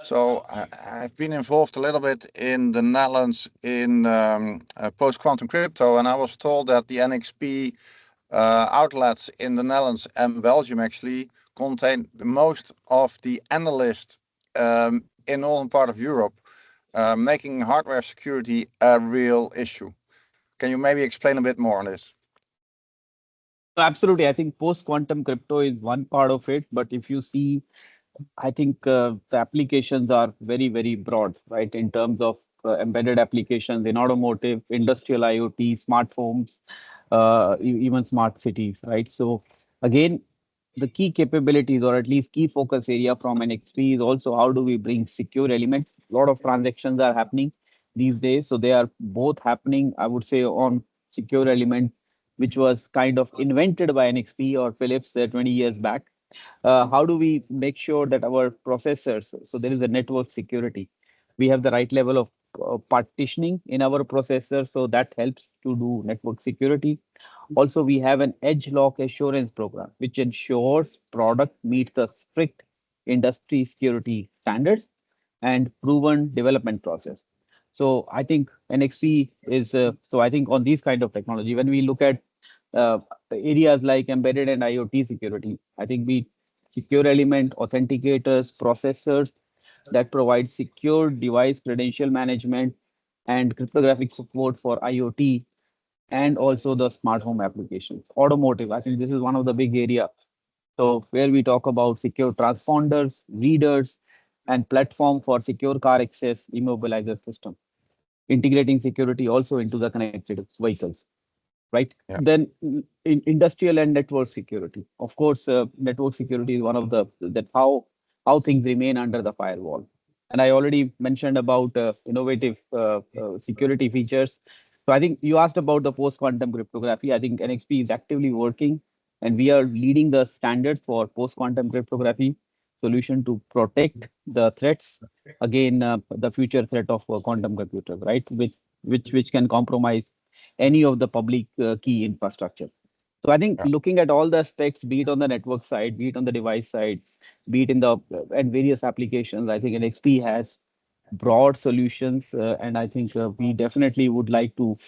S6: So I've been involved a little bit in the Netherlands in post-quantum crypto, and I was told that the NXP outlets in the Netherlands and Belgium actually contain the most of the analyst in northern part of Europe, making hardware security a real issue. Can you maybe explain a bit more on this?
S7: Absolutely. I think post-quantum crypto is one part of it, but if you see, I think the applications are very, very broad, right? In terms of embedded applications in automotive, industrial IoT, smartphones, even smart cities, right? So again, the key capabilities or at least key focus area from NXP is also how do we bring secure elements. A lot of transactions are happening these days, so they are both happening, I would say, on secure element, which was kind of invented by NXP or Philips 20 years back. How do we make sure that our processors, so there is a network security, we have the right level of partitioning in our processor, so that helps to do network security. Also, we have an edge lock assurance program, which ensures product meets the strict industry security standards and proven development process. So I think NXP is, so I think on these kind of technology, when we look at areas like embedded and IoT security, I think we secure element authenticators, processors that provide secure device credential management and cryptographic support for IoT and also the smart home applications. Automotive, I think this is one of the big area. So where we talk about secure transponders, readers, and platform for secure car access immobilizer system, integrating security also into the connected vehicles, right?
S6: Yeah.
S7: Then in industrial and network security, of course, network security is one of the that how things remain under the firewall. And I already mentioned about innovative security features. So I think you asked about the post-quantum cryptography. I think NXP is actively working, and we are leading the standards for post-quantum cryptography solution to protect the threats again, the future threat of quantum computers, right? Which can compromise any of the public key infrastructure. So I think
S6: Yeah.
S7: looking at all the aspects, be it on the network side, be it on the device side, be it in the and various applications, I think NXP has broad solutions, and I think we definitely would like to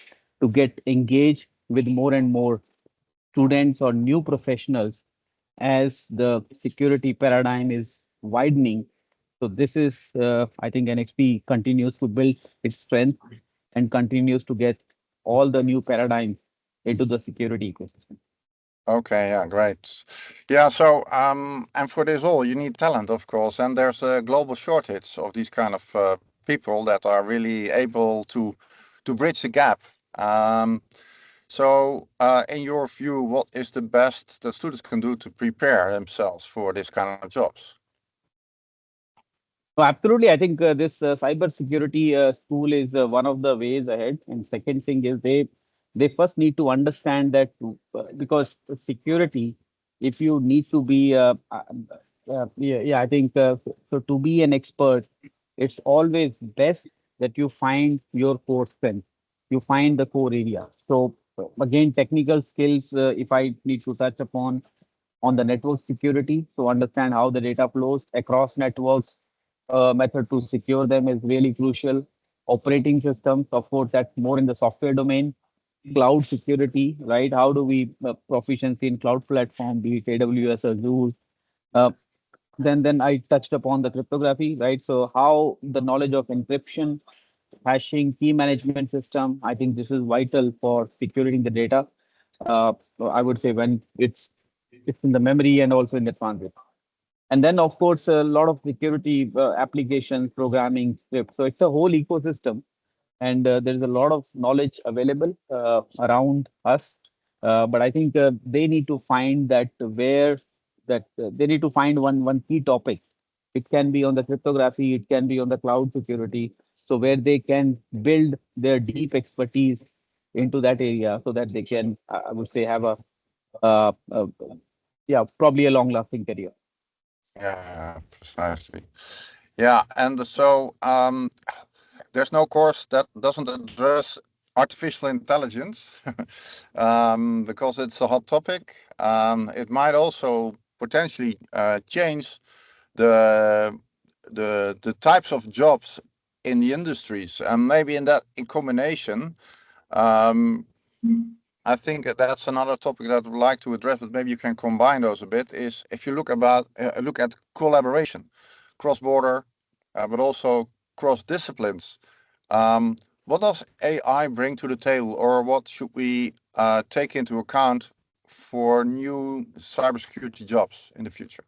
S7: get engaged with more and more students or new professionals as the security paradigm is widening. So this is, I think NXP continues to build its strength and continues to get all the new paradigms into the security ecosystem.
S6: Okay, yeah, great. Yeah, so and for this all, you need talent, of course, and there's a global shortage of these kind of people that are really able to bridge the gap. So, in your view, what is the best that students can do to prepare themselves for this kind of jobs?
S7: So absolutely, I think this cyber security school is one of the ways ahead. And second thing is they first need to understand that because security, if you need to be I think so to be an expert, it's always best that you find your core strength, you find the core area. So again, technical skills, if I need to touch upon on the network security to understand how the data flows across networks. Method to secure them is really crucial. Operating systems, of course, that's more in the software domain. Cloud security, right? How do we proficiency in cloud platform, be it AWS or Azure? Uh, then I touched upon the cryptography, right? So how the knowledge of encryption, hashing, key management system. I think this is vital for securing the data. I would say when it's in the memory and also in the transit. And then, of course, a lot of security applications, programming, script. So it's a whole ecosystem, and there is a lot of knowledge available around us. But I think they need to find that where that they need to find one key topic. It can be on the cryptography, it can be on the cloud security. So where they can build their deep expertise into that area, so that they can, I would say, have a uh, uh, yeah, probably a long-lasting career.
S6: Yeah, precisely. Yeah, and so there's no course that doesn't address artificial intelligence because it's a hot topic. It might also potentially change the the types of jobs in the industries, and maybe in combination. Um, I think that's another topic that I would like to address, but maybe you can combine those a bit. Is if you look at collaboration, cross-border, but also cross disciplines. What does AI bring to the table, or what should we take into account for new cybersecurity jobs in the future?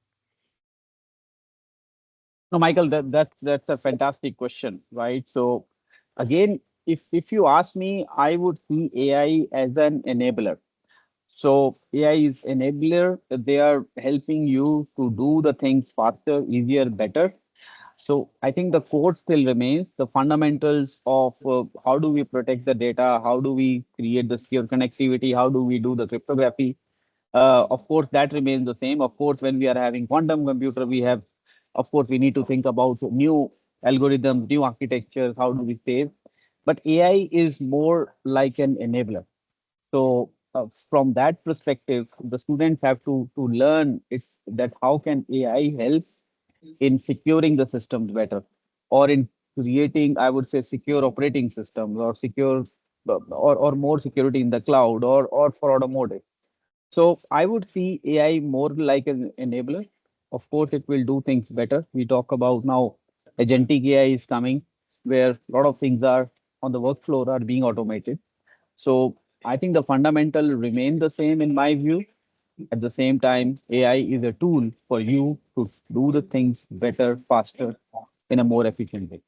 S7: No, Michael, that's a fantastic question, right? So again, if you ask me, I would see AI as an enabler. So AI is enabler. They are helping you to do the things faster, easier, better. So I think the core still remains the fundamentals of how do we protect the data, how do we create the secure connectivity, how do we do the cryptography. Of course, that remains the same. Of course, when we are having quantum computer, we have, of course, we need to think about new algorithms, new architectures, how do we save. But AI is more like an enabler. So from that perspective, the students have to learn it's that how can AI help in securing the systems better, or in creating, I would say, secure operating systems, or secure or more security in the cloud, or for automotive. So I would see AI more like an enabler. Of course, it will do things better. We talk about now agentic AI is coming, where a lot of things are on the workflow are being automated. So I think the fundamental remain the same in my view. At the same time, AI is a tool for you to do the things better, faster, in a more efficient way.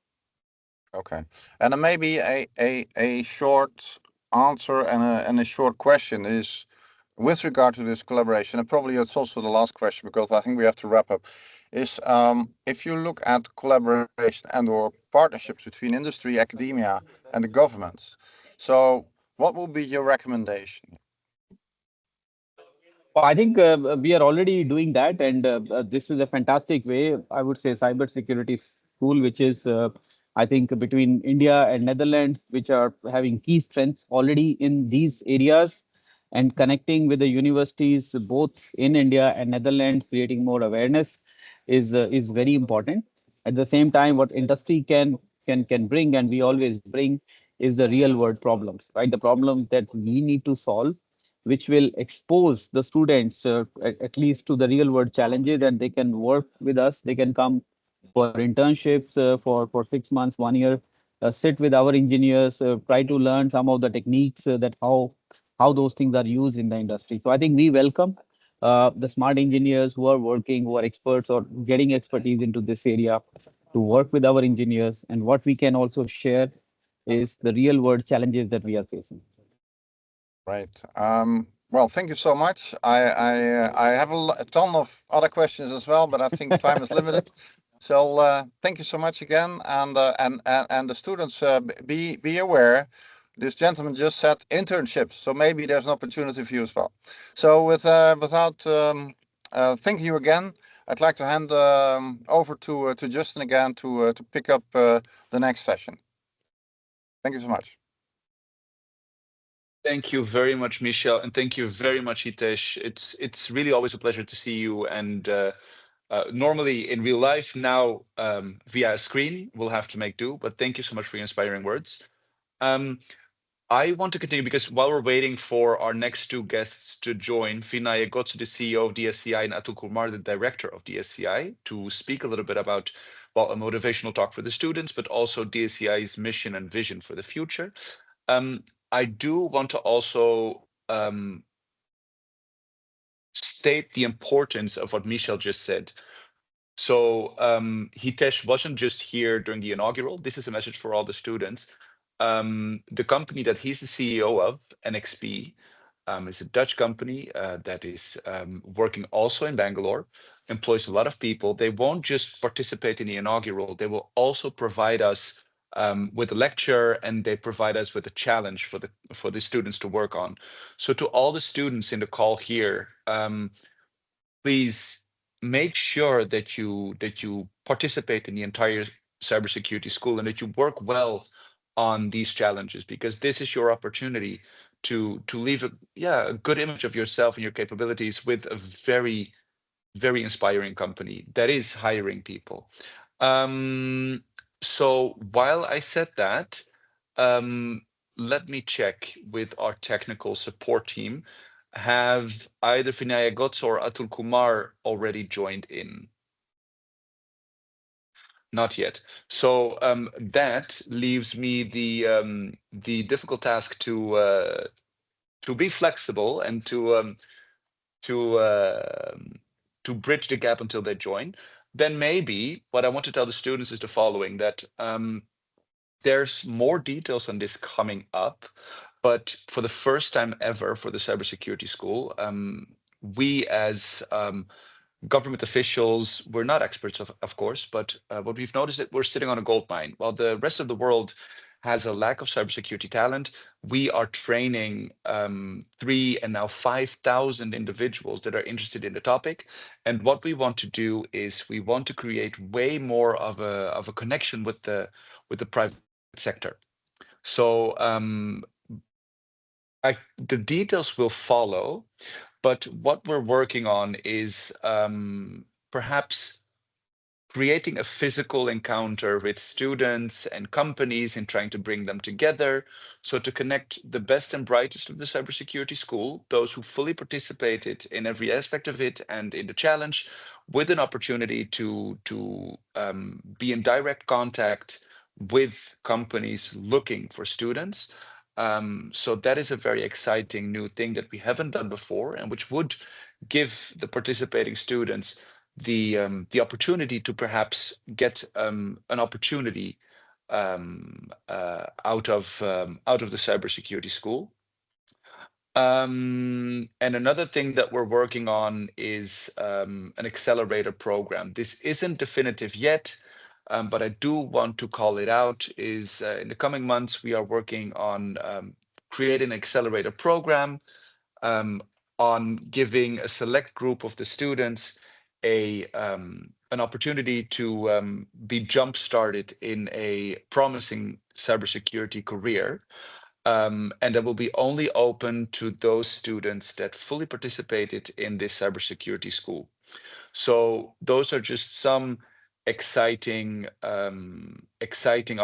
S6: Okay, and then maybe a short answer and a short question is with regard to this collaboration, and probably it's also the last question because I think we have to wrap up, is if you look at collaboration and or partnerships between industry, academia, and the governments. So what will be your recommendation?
S7: Well, I think we are already doing that, and this is a fantastic way. I would say cybersecurity school, which is, I think, between India and Netherlands, which are having key strengths already in these areas, and connecting with the universities both in India and Netherlands, creating more awareness is very important. At the same time, what industry can bring, and we always bring, is the real world problems, right? The problems that we need to solve, which will expose the students at least to the real world challenges, and they can work with us. They can come for internships for 6 months, 1 year, sit with our engineers, try to learn some of the techniques that how those things are used in the industry. So I think we welcome the smart engineers who are working, who are experts or getting expertise into this area, to work with our engineers. And what we can also share is the real world challenges that we are facing.
S6: Right. Well, thank you so much. I have a ton of other questions as well, but I think time is limited. So thank you so much again, and the students be aware. This gentleman just said internships, so maybe there's an opportunity for you as well. So without thanking you again, I'd like to hand over to Justin again to pick up the next session. Thank you so much.
S1: Thank you very much, Michel, and thank you very much, Hitesh. It's really always a pleasure to see you. And normally in real life, now via a screen, we'll have to make do. But thank you so much for your inspiring words. I want to continue because while we're waiting for our next two guests to join, Vinay Gotsu, the CEO of DSCI, and Atul Kumar, the director of DSCI, to speak a little bit about, well, a motivational talk for the students, but also DSCI's mission and vision for the future. I do want to also state the importance of what Michel just said. So Hitesh wasn't just here during the inaugural. This is a message for all the students. The company that he's the CEO of, NXP, is a Dutch company that is working also in Bangalore, employs a lot of people. They won't just participate in the inaugural, they will also provide us with a lecture, and they provide us with a challenge for the students to work on. So to all the students in the call here, please make sure that you participate in the entire cybersecurity school and that you work well on these challenges, because this is your opportunity to leave a good image of yourself and your capabilities with a very, very inspiring company that is hiring people. So while I said that, let me check with our technical support team. Have either Vinaya Gotsu or Atul Kumar already joined in? Not yet. So that leaves me the difficult task to be flexible and to bridge the gap until they join. Then maybe what I want to tell the students is the following: that there's more details on this coming up, but for the first time ever for the cybersecurity school, we as government officials, we're not experts, of course, but what we've noticed that we're sitting on a gold mine. While the rest of the world has a lack of cybersecurity talent, we are training 3 and now 5,000 individuals that are interested in the topic. And what we want to do is we want to create way more of a connection with the private sector. So the details will follow. But what we're working on is perhaps creating a physical encounter with students and companies and trying to bring them together. So to connect the best and brightest of the cybersecurity school, those who fully participated in every aspect of it and in the challenge, with an opportunity to be in direct contact with companies looking for students. So that is a very exciting new thing that we haven't done before, and which would give the participating students the opportunity to perhaps get an opportunity out of the cybersecurity school. And another thing that we're working on is an accelerator program. This isn't definitive yet, but I do want to call it out. Is in the coming months we are working on creating an accelerator program on giving a select group of the students an opportunity to be jump-started in a promising cybersecurity career. And that will be only open to those students that fully participated in this cybersecurity school. So those are just some exciting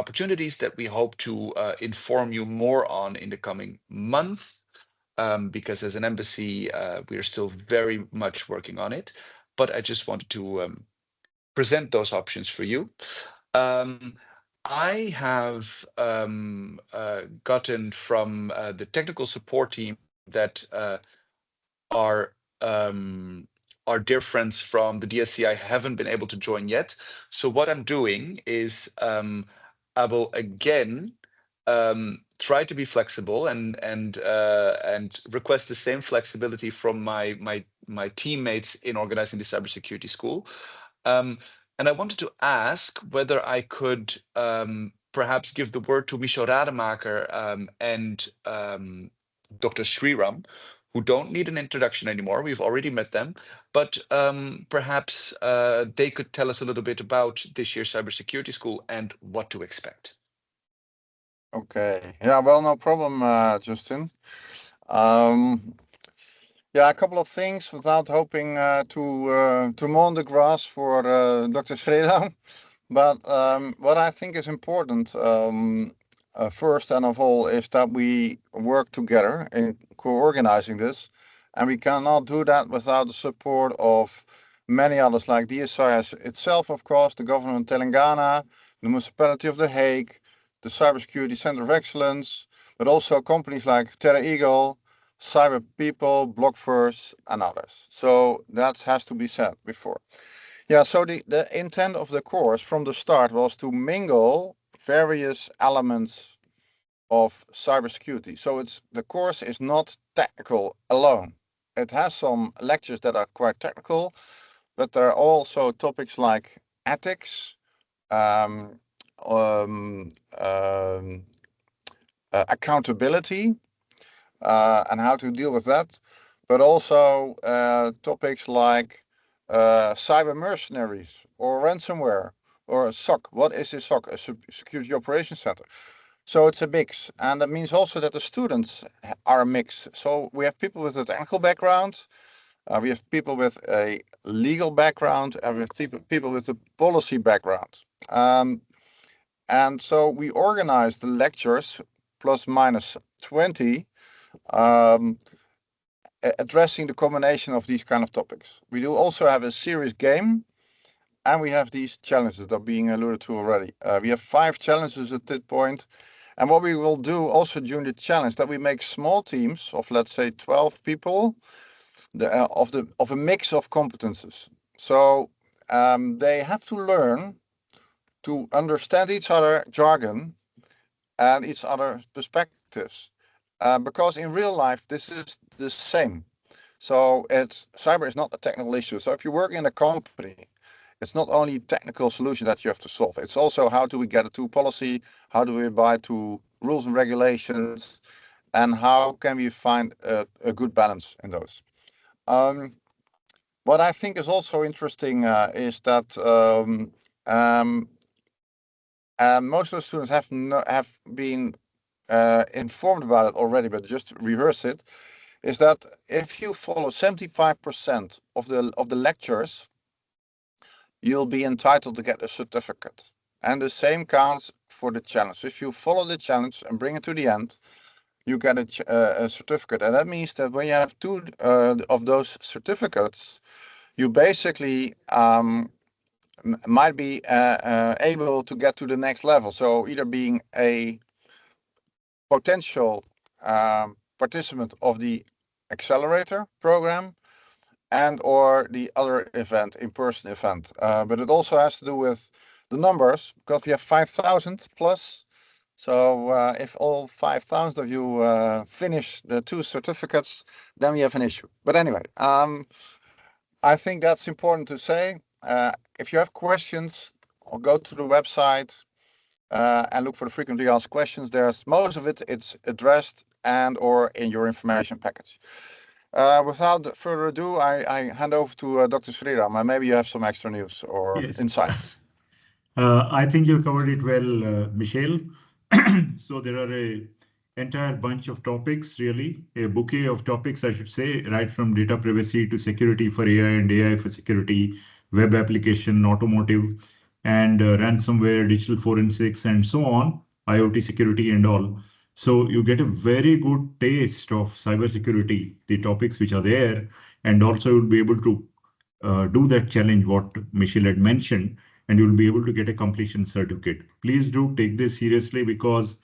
S1: opportunities that we hope to inform you more on in the coming month. Because as an embassy, we are still very much working on it. But I just wanted to present those options for you. I have gotten from the technical support team that our dear friends from the DSCI haven't been able to join yet. So what I'm doing is I will again try to be flexible and request the same flexibility from my teammates in organizing the cybersecurity school. And I wanted to ask whether I could perhaps give the word to Michel Rademacher and Dr. Sriram, who don't need an introduction anymore. We've already met them, but perhaps they could tell us a little bit about this year's cybersecurity school and what to expect.
S6: Okay. Yeah, well, no problem, Justin. Yeah, a couple of things without hoping to mow on the grass for Dr. Sriram. But what I think is important, first and of all, is that we work together in co-organizing this. And we cannot do that without the support of many others, like DSIS itself, of course, the government of Telangana, the municipality of The Hague, the Cybersecurity Center of Excellence, but also companies like Terra Eagle, Cyber People, Blockverse, and others. So that has to be said before. Yeah, so the intent of the course from the start was to mingle various elements of cybersecurity. So the course is not technical alone. It has some lectures that are quite technical, but there are also topics like ethics, accountability, and how to deal with that, but also topics like cyber mercenaries or ransomware or a SOC. What is a SOC? A Security Operations Center. So it's a mix, and that means also that the students are a mix. So we have people with a technical background, we have people with a legal background, and we have people with a policy background. And so we organize the lectures plus minus 20 addressing the combination of these kind of topics. We do also have a serious game and we have these challenges that are being alluded to already. We have 5 challenges at this point. And what we will do also during the challenge, that we make small teams of, let's say, 12 people of a mix of competences. So they have to learn to understand each other jargon and each other perspectives. Because in real life, this is the same. So cyber is not a technical issue. So if you work in a company, it's not only technical solution that you have to solve. It's also how do we get it to policy, how do we abide to rules and regulations, and how can we find a good balance in those. What I think is also interesting is that most of the students have been informed about it already, but just to rehearse it, is that if you follow 75% of the lectures, you'll be entitled to get a certificate. And the same counts for the challenge. So if you follow the challenge and bring it to the end, you get a certificate. And that means that when you have 2 of those certificates, you basically might be able to get to the next level. So either being a potential participant of the accelerator program and or the other event, in-person event. But it also has to do with the numbers, because we have 5,000 plus. So if all 5,000 of you finish the 2 certificates, then we have an issue. But anyway, I think that's important to say. If you have questions, or go to the website and look for the frequently asked questions. There's most of it's addressed and or in your information package. Without further ado, I hand over to Dr. Sriram, and maybe you have some extra news or insights.
S3: I think you covered it well, Michelle. So there are a entire bunch of topics, really, a bouquet of topics, I should say, right from data privacy to security for AI and AI for security, web application, automotive, and ransomware, digital forensics, and so on, IoT security and all. So you get a very good taste of cybersecurity, the topics which are there, and also you'll be able to do that challenge what Michelle had mentioned, and you'll be able to get a completion certificate. Please do take this seriously, because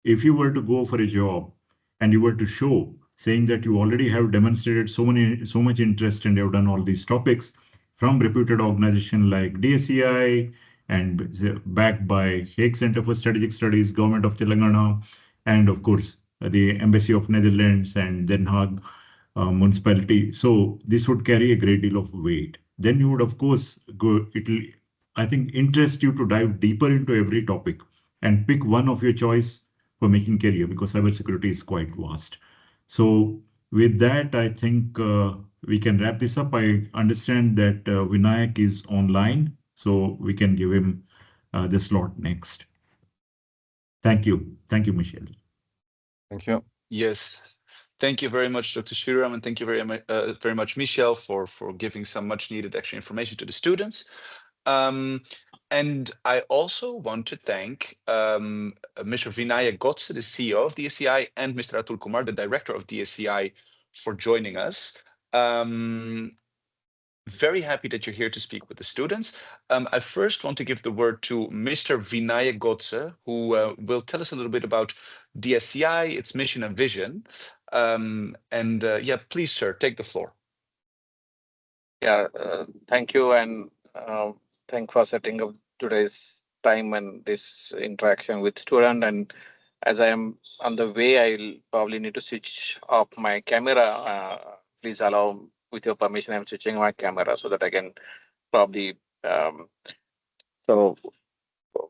S3: if you were to go for a job and you were to show saying that you already have demonstrated so much interest and have done all these topics from reputed organization like DSCI and backed by Hague Center for Strategic Studies, Government of Telangana, and of course the Embassy of Netherlands and Den Haag municipality. So this would carry a great deal of weight. Then you would of course go, it'll, I think, interest you to dive deeper into every topic and pick one of your choice for making career, because cybersecurity is quite vast. So with that, I think we can wrap this up. I understand that Vinayak is online, so we can give him the slot next. Thank you. Thank you, Michelle.
S6: Thank you.
S1: Yes. Thank you very much, Dr. Sriram, and thank you very much, Michelle, for giving some much needed extra information to the students. And I also want to thank Mr. Vinaya Gotse, the CEO of DSCI, and Mr. Atul Kumar, the director of DSCI, for joining us. Very happy that you're here to speak with the students. I first want to give the word to Mr. Vinaya Gotse, who will tell us a little bit about DSCI, its mission and vision. Yeah, please, sir, take the floor.
S8: Yeah, thank you, and thank for setting up today's time and this interaction with student. And as I am on the way, I'll probably need to switch off my camera. Please allow, with your permission, I'm switching my camera so that I can probably. So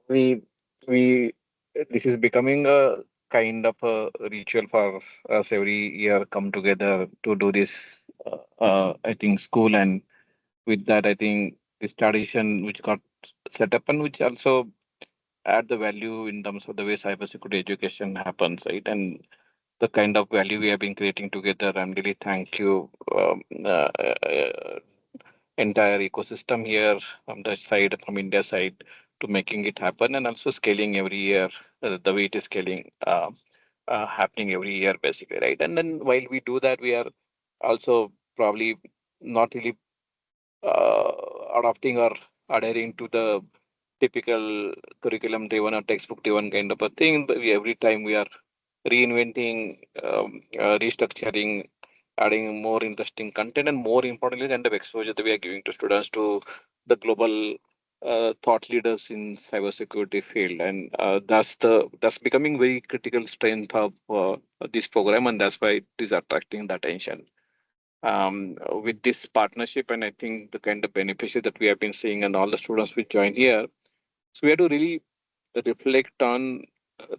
S8: we this is becoming a kind of a ritual for us every year. Come together to do this. I think school, and with that, I think this tradition which got set up and which also add the value in terms of the way cybersecurity education happens, right? And the kind of value we have been creating together. I'm really thank you, entire ecosystem here from the side, from India side, to making it happen, and also scaling every year, the way it is scaling, happening every year, basically, right? And then while we do that, we are also probably not really adopting or adhering to the typical curriculum driven or textbook driven kind of a thing. But every time we are reinventing, restructuring, adding more interesting content, and more importantly, kind of exposure that we are giving to students to the global thought leaders in cybersecurity field, and that's becoming very critical strength of this program, and that's why it is attracting the attention with this partnership. And I think the kind of beneficiary that we have been seeing, and all the students we join here, so we have to really reflect on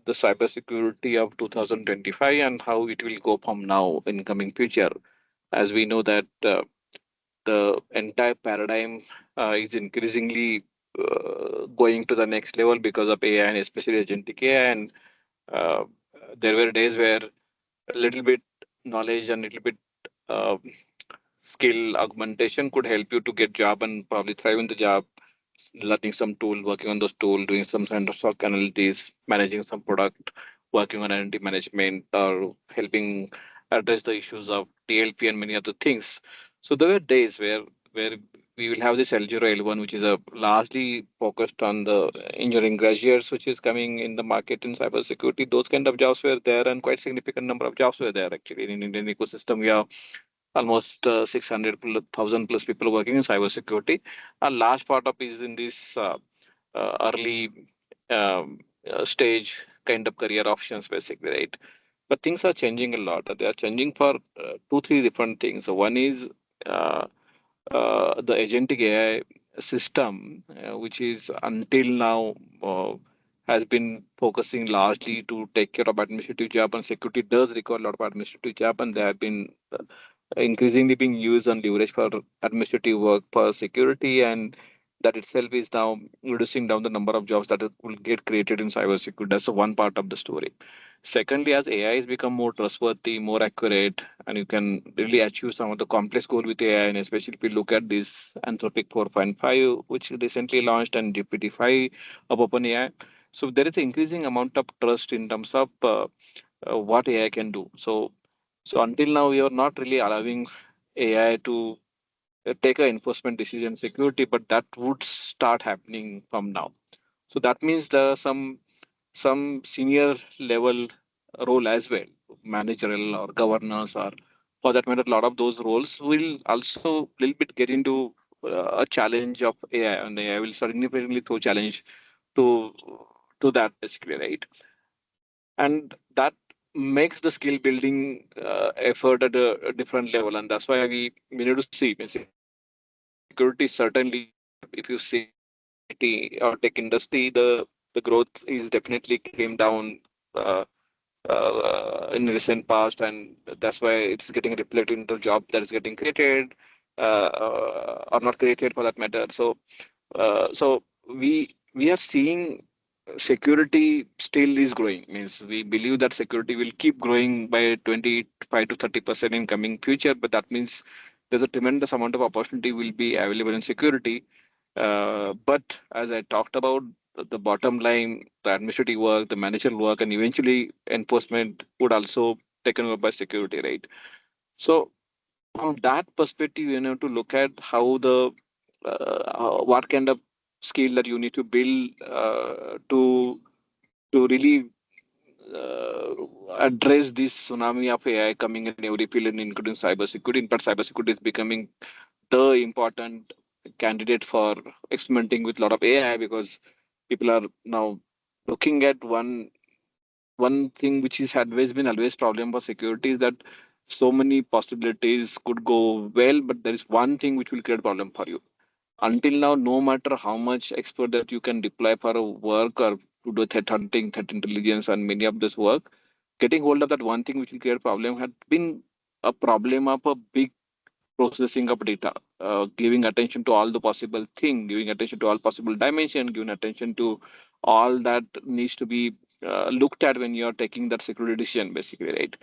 S8: the cybersecurity of 2025 and how it will go from now in coming future. As we know that the entire paradigm is increasingly going to the next level because of AI and especially agentic AI. And uh, there were days where a little bit knowledge and little bit uh, skill augmentation could help you to get job and probably thrive in the job, learning some tool, working on those tool, doing some kind of stock analysis, managing some product, working on identity management, or helping address the issues of DLP and many other things. So there were days where we will have this L0 L1, which is a largely focused on the engineering graduates, which is coming in the market in cybersecurity. Those kind of jobs were there, and quite significant number of jobs were there actually in Indian ecosystem. We have almost 600,000 plus people working in cybersecurity. A large part of is in this early stage kind of career options, basically, right? But things are changing a lot. They are changing for two, three different things. So one is uh, the agentic AI system, which is until now has been focusing largely to take care of administrative job, and security does require a lot of administrative job, and they have been increasingly being used and leveraged for administrative work for security, and that itself is now reducing down the number of jobs that will get created in cybersecurity. That's the one part of the story. Secondly, as AI has become more trustworthy, more accurate, and you can really achieve some of the complex goal with AI, and especially if you look at this Anthropic 4.5, which recently launched, and GPT-5 of OpenAI. So there is an increasing amount of trust in terms of what AI can do. So until now, we are not really allowing AI to take an enforcement decision security, but that would start happening from now. So that means there are some senior level role as well, managerial or governance, or for that matter, a lot of those roles will also little bit get into a challenge of AI, and AI will significantly throw challenge to that basically, right? And that makes the skill building effort at a different level, and that's why we need to see in security. Certainly, if you see IT or tech industry, the growth is definitely came down uh, in recent past, and that's why it's getting reflected into job that is getting created or not created for that matter. So we are seeing security still is growing. Means we believe that security will keep growing by 25 to 30% in coming future, but that means there's a tremendous amount of opportunity will be available in security. But as I talked about, the bottom line, the administrative work, the managerial work, and eventually enforcement would also taken over by security, right? So from that perspective, you have to look at how the what kind of skill that you need to build to really uh, address this tsunami of AI coming in every field, and including cybersecurity. In fact, cybersecurity is becoming the important candidate for experimenting with a lot of AI, because people are now looking at one thing which is always problem for security is that so many possibilities could go well, but there is one thing which will create problem for you. Until now, no matter how much expert that you can deploy for a work or to do threat hunting, threat intelligence, and many of this work, getting hold of that one thing which will create problem had been a problem of a big processing of data, giving attention to all the possible thing, giving attention to all possible dimension, giving attention to all that needs to be looked at when you're taking that security decision, basically, right?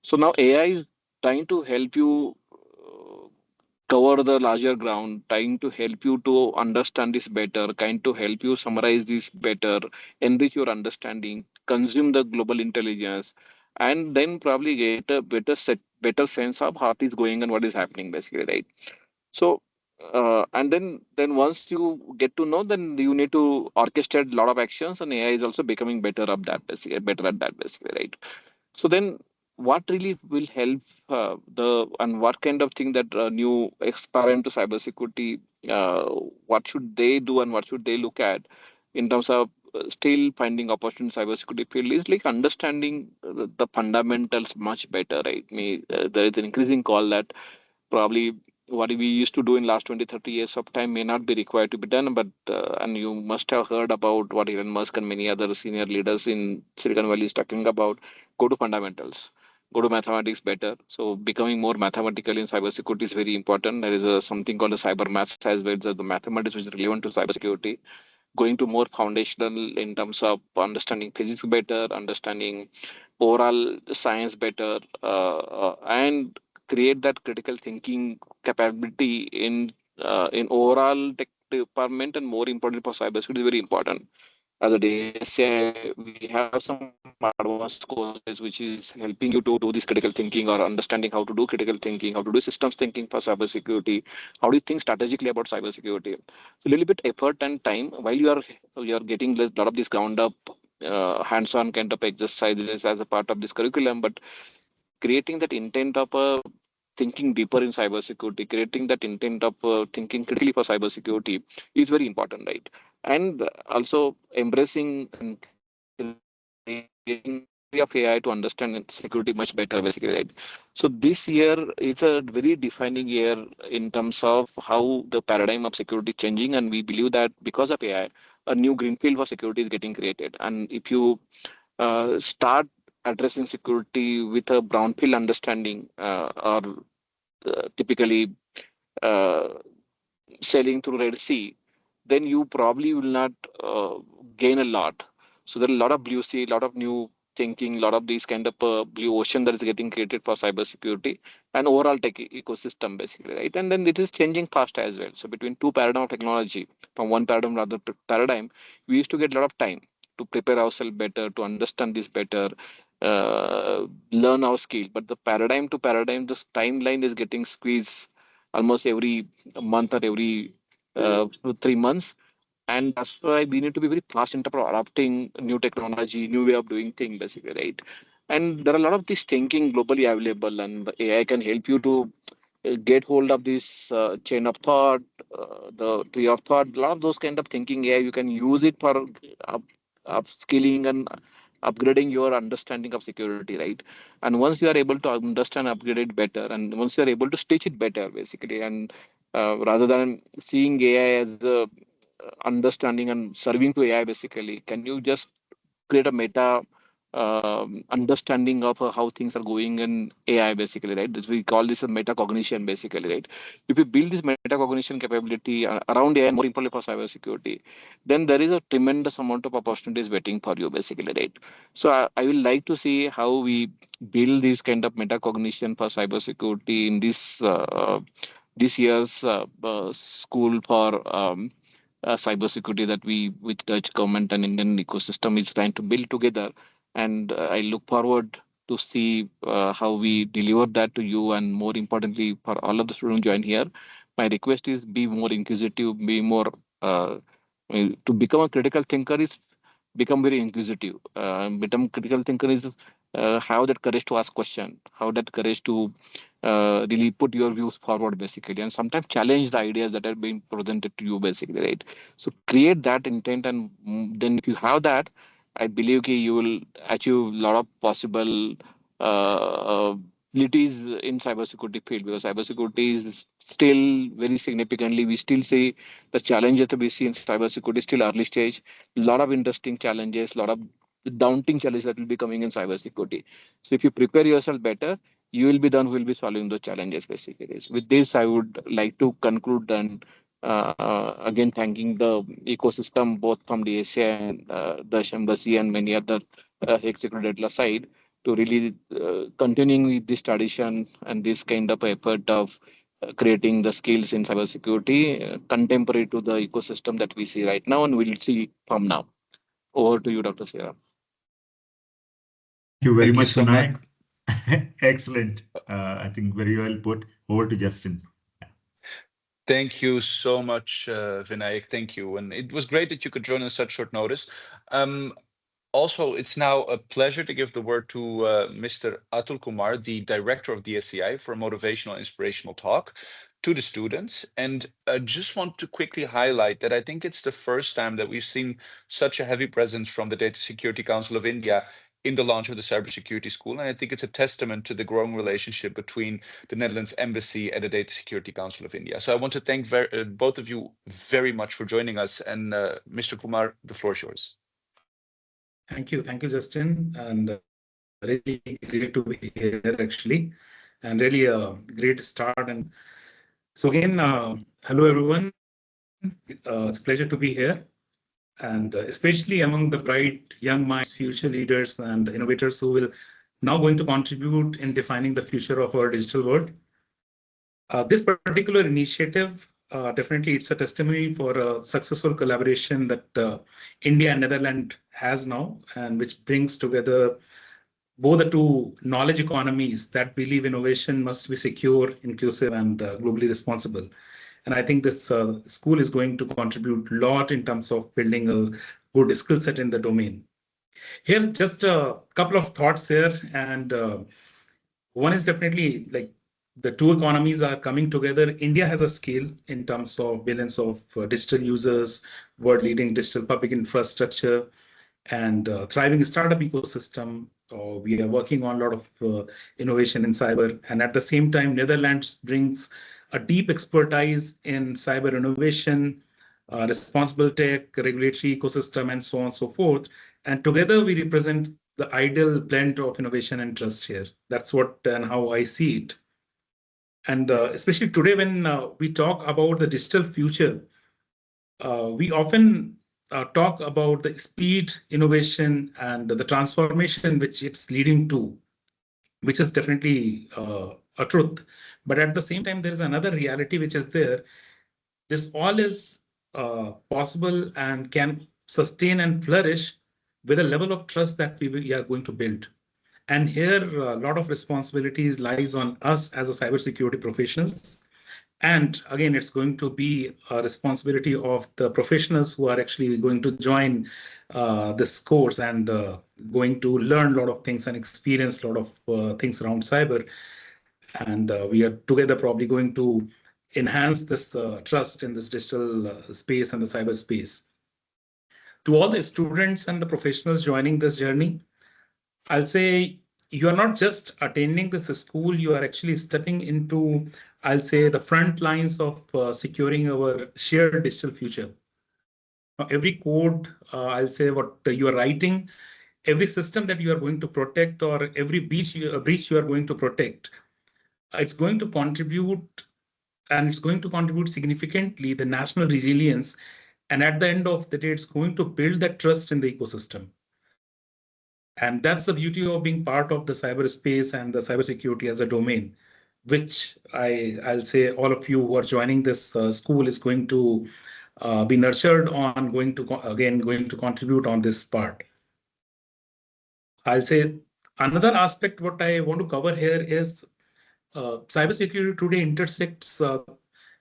S8: So now AI is trying to help you cover the larger ground, trying to help you to understand this better, trying to help you summarize this better, enrich your understanding, consume the global intelligence, and then probably get a better sense of how it is going and what is happening, basically, right? So and then once you get to know, then you need to orchestrate a lot of actions, and AI is also becoming better at that basically, right? So then, what really will help and what kind of thing that new aspirant to cybersecurity, what should they do and what should they look at in terms of still finding opportunity in cybersecurity field is like understanding the fundamentals much better, right? There is an increasing call that probably what we used to do in last 20-30 years of time may not be required to be done, but and you must have heard about what Elon Musk and many other senior leaders in Silicon Valley is talking about. Go to fundamentals, go to mathematics better. So becoming more mathematical in cybersecurity is very important. There is something called a cyber maths as well, the mathematics which is relevant to cybersecurity. Going to more foundational in terms of understanding physics better, understanding overall science better, and create that critical thinking capability in overall tech department, and more importantly for cybersecurity is very important. As a DSI, we have some advanced courses which is helping you to do this critical thinking or understanding how to do critical thinking, how to do systems thinking for cybersecurity, how do you think strategically about cybersecurity. So a little bit effort and time while you are getting a lot of this ground up hands-on kind of exercises as a part of this curriculum, but creating that intent of thinking deeper in cybersecurity, creating that intent of thinking critically for cybersecurity is very important, right? And also embracing and creating of AI to understand security much better, basically, right? So this year is a very defining year in terms of how the paradigm of security is changing, and we believe that because of AI, a new greenfield for security is getting created. And if you start addressing security with a brownfield understanding, or typically uh, sailing through Red Sea, then you probably will not gain a lot. So there are a lot of blue sea, a lot of new thinking, a lot of these kind of blue ocean that is getting created for cybersecurity and overall tech ecosystem, basically, right? And then it is changing fast as well. So between two paradigm of technology, from one paradigm to other paradigm, we used to get a lot of time to prepare ourselves better, to understand this better, learn our skills. But the paradigm to paradigm, this timeline is getting squeezed almost every month or every 3 months. And that's why we need to be very fast in terms of adopting new technology, new way of doing things, basically, right? And there are a lot of this thinking globally available, and the AI can help you to get hold of this chain of thought, the tree of thought, a lot of those kind of thinking AI. You can use it for up, upskilling and upgrading your understanding of security, right? And once you are able to understand, upgrade it better, and once you are able to stitch it better, basically, and rather than seeing AI as a understanding and serving to AI, basically, can you just create a meta understanding of how things are going in AI, basically, right? We call this a metacognition, basically, right? If you build this metacognition capability around AI, more importantly for cybersecurity, then there is a tremendous amount of opportunities waiting for you, basically, right? So I will like to see how we build this kind of metacognition for cybersecurity in this year's school for cybersecurity that we, with Dutch government and Indian ecosystem, is trying to build together. And I look forward to see how we deliver that to you, and more importantly, for all of the students join here. My request is be more inquisitive, be more to become a critical thinker is become very inquisitive. Become critical thinker is have that courage to ask question, have that courage to really put your views forward, basically, and sometimes challenge the ideas that are being presented to you, basically, right? So create that intent, and then if you have that, I believe you will achieve a lot of possible abilities in cybersecurity field, because cybersecurity is still very significantly, we still see the challenges that we see in cybersecurity still early stage. A lot of interesting challenges, a lot of daunting challenges that will be coming in cybersecurity. So if you prepare yourself better, you will be the one who will be solving those challenges, basically. So with this, I would like to conclude, and again thanking the ecosystem both from the Asia and the embassy and many other executive side to really continuing with this tradition and this kind of effort of creating the skills in cybersecurity contemporary to the ecosystem that we see right now and we'll see from now. Over to you, Dr. Sriram.
S3: Thank you very
S1: Thank you
S3: much,
S1: so much.
S3: Vinayak. Excellent. I think very well put. Over to Justin.
S1: Thank you so much, Vinayak. Thank you. And it was great that you could join on such short notice. Also, it's now a pleasure to give the word to Mr. Atul Kumar, the director of DSCI, for a motivational, inspirational talk to the students. And I just want to quickly highlight that I think it's the first time that we've seen such a heavy presence from the Data Security Council of India in the launch of the cybersecurity school. And I think it's a testament to the growing relationship between the Netherlands Embassy and the Data Security Council of India. So I want to thank both of you very much for joining us. And Mr. Kumar, the floor is yours.
S9: Thank you, Justin, and really great to be here actually, and really a great start. And so again, hello everyone. It's a pleasure to be here, and especially among the bright young minds, future leaders, and innovators who will now going to contribute in defining the future of our digital world. This particular initiative, definitely it's a testimony for a successful collaboration that India and Netherlands has now, and which brings together both the two knowledge economies that believe innovation must be secure, inclusive, and globally responsible. And I think this school is going to contribute a lot in terms of building a good skill set in the domain. Here, just a couple of thoughts there, and one is definitely like the two economies are coming together. India has a scale in terms of billions of digital users, world-leading digital public infrastructure, and thriving startup ecosystem. We are working on a lot of innovation in cyber. And at the same time, Netherlands brings a deep expertise in cyber innovation, responsible tech, regulatory ecosystem, and so on and so forth. And together we represent the ideal blend of innovation and trust here. That's what and how I see it. And especially today, when we talk about the digital future, we often talk about the speed, innovation, and the transformation which it's leading to, which is definitely a truth. But at the same time, there is another reality which is there. This all is possible and can sustain and flourish with a level of trust that we are going to build. And here, a lot of responsibilities lies on us as a cybersecurity professionals. And again, it's going to be a responsibility of the professionals who are actually going to join this course and going to learn a lot of things and experience a lot of things around cyber. And we are together probably going to enhance this trust in this digital space and the cyber space. To all the students and the professionals joining this journey, I'll say you are not just attending this school, you are actually stepping into, I'll say, the front lines of securing our shared digital future. Now, every code, I'll say what you are writing, every system that you are going to protect, or every breach you are going to protect, it's going to contribute, and it's going to contribute significantly the national resilience. And at the end of the day, it's going to build that trust in the ecosystem. And that's the beauty of being part of the cyberspace and the cybersecurity as a domain, which I'll say all of you who are joining this school is going to be nurtured on, going to contribute on this part. I'll say another aspect what I want to cover here is cybersecurity today intersects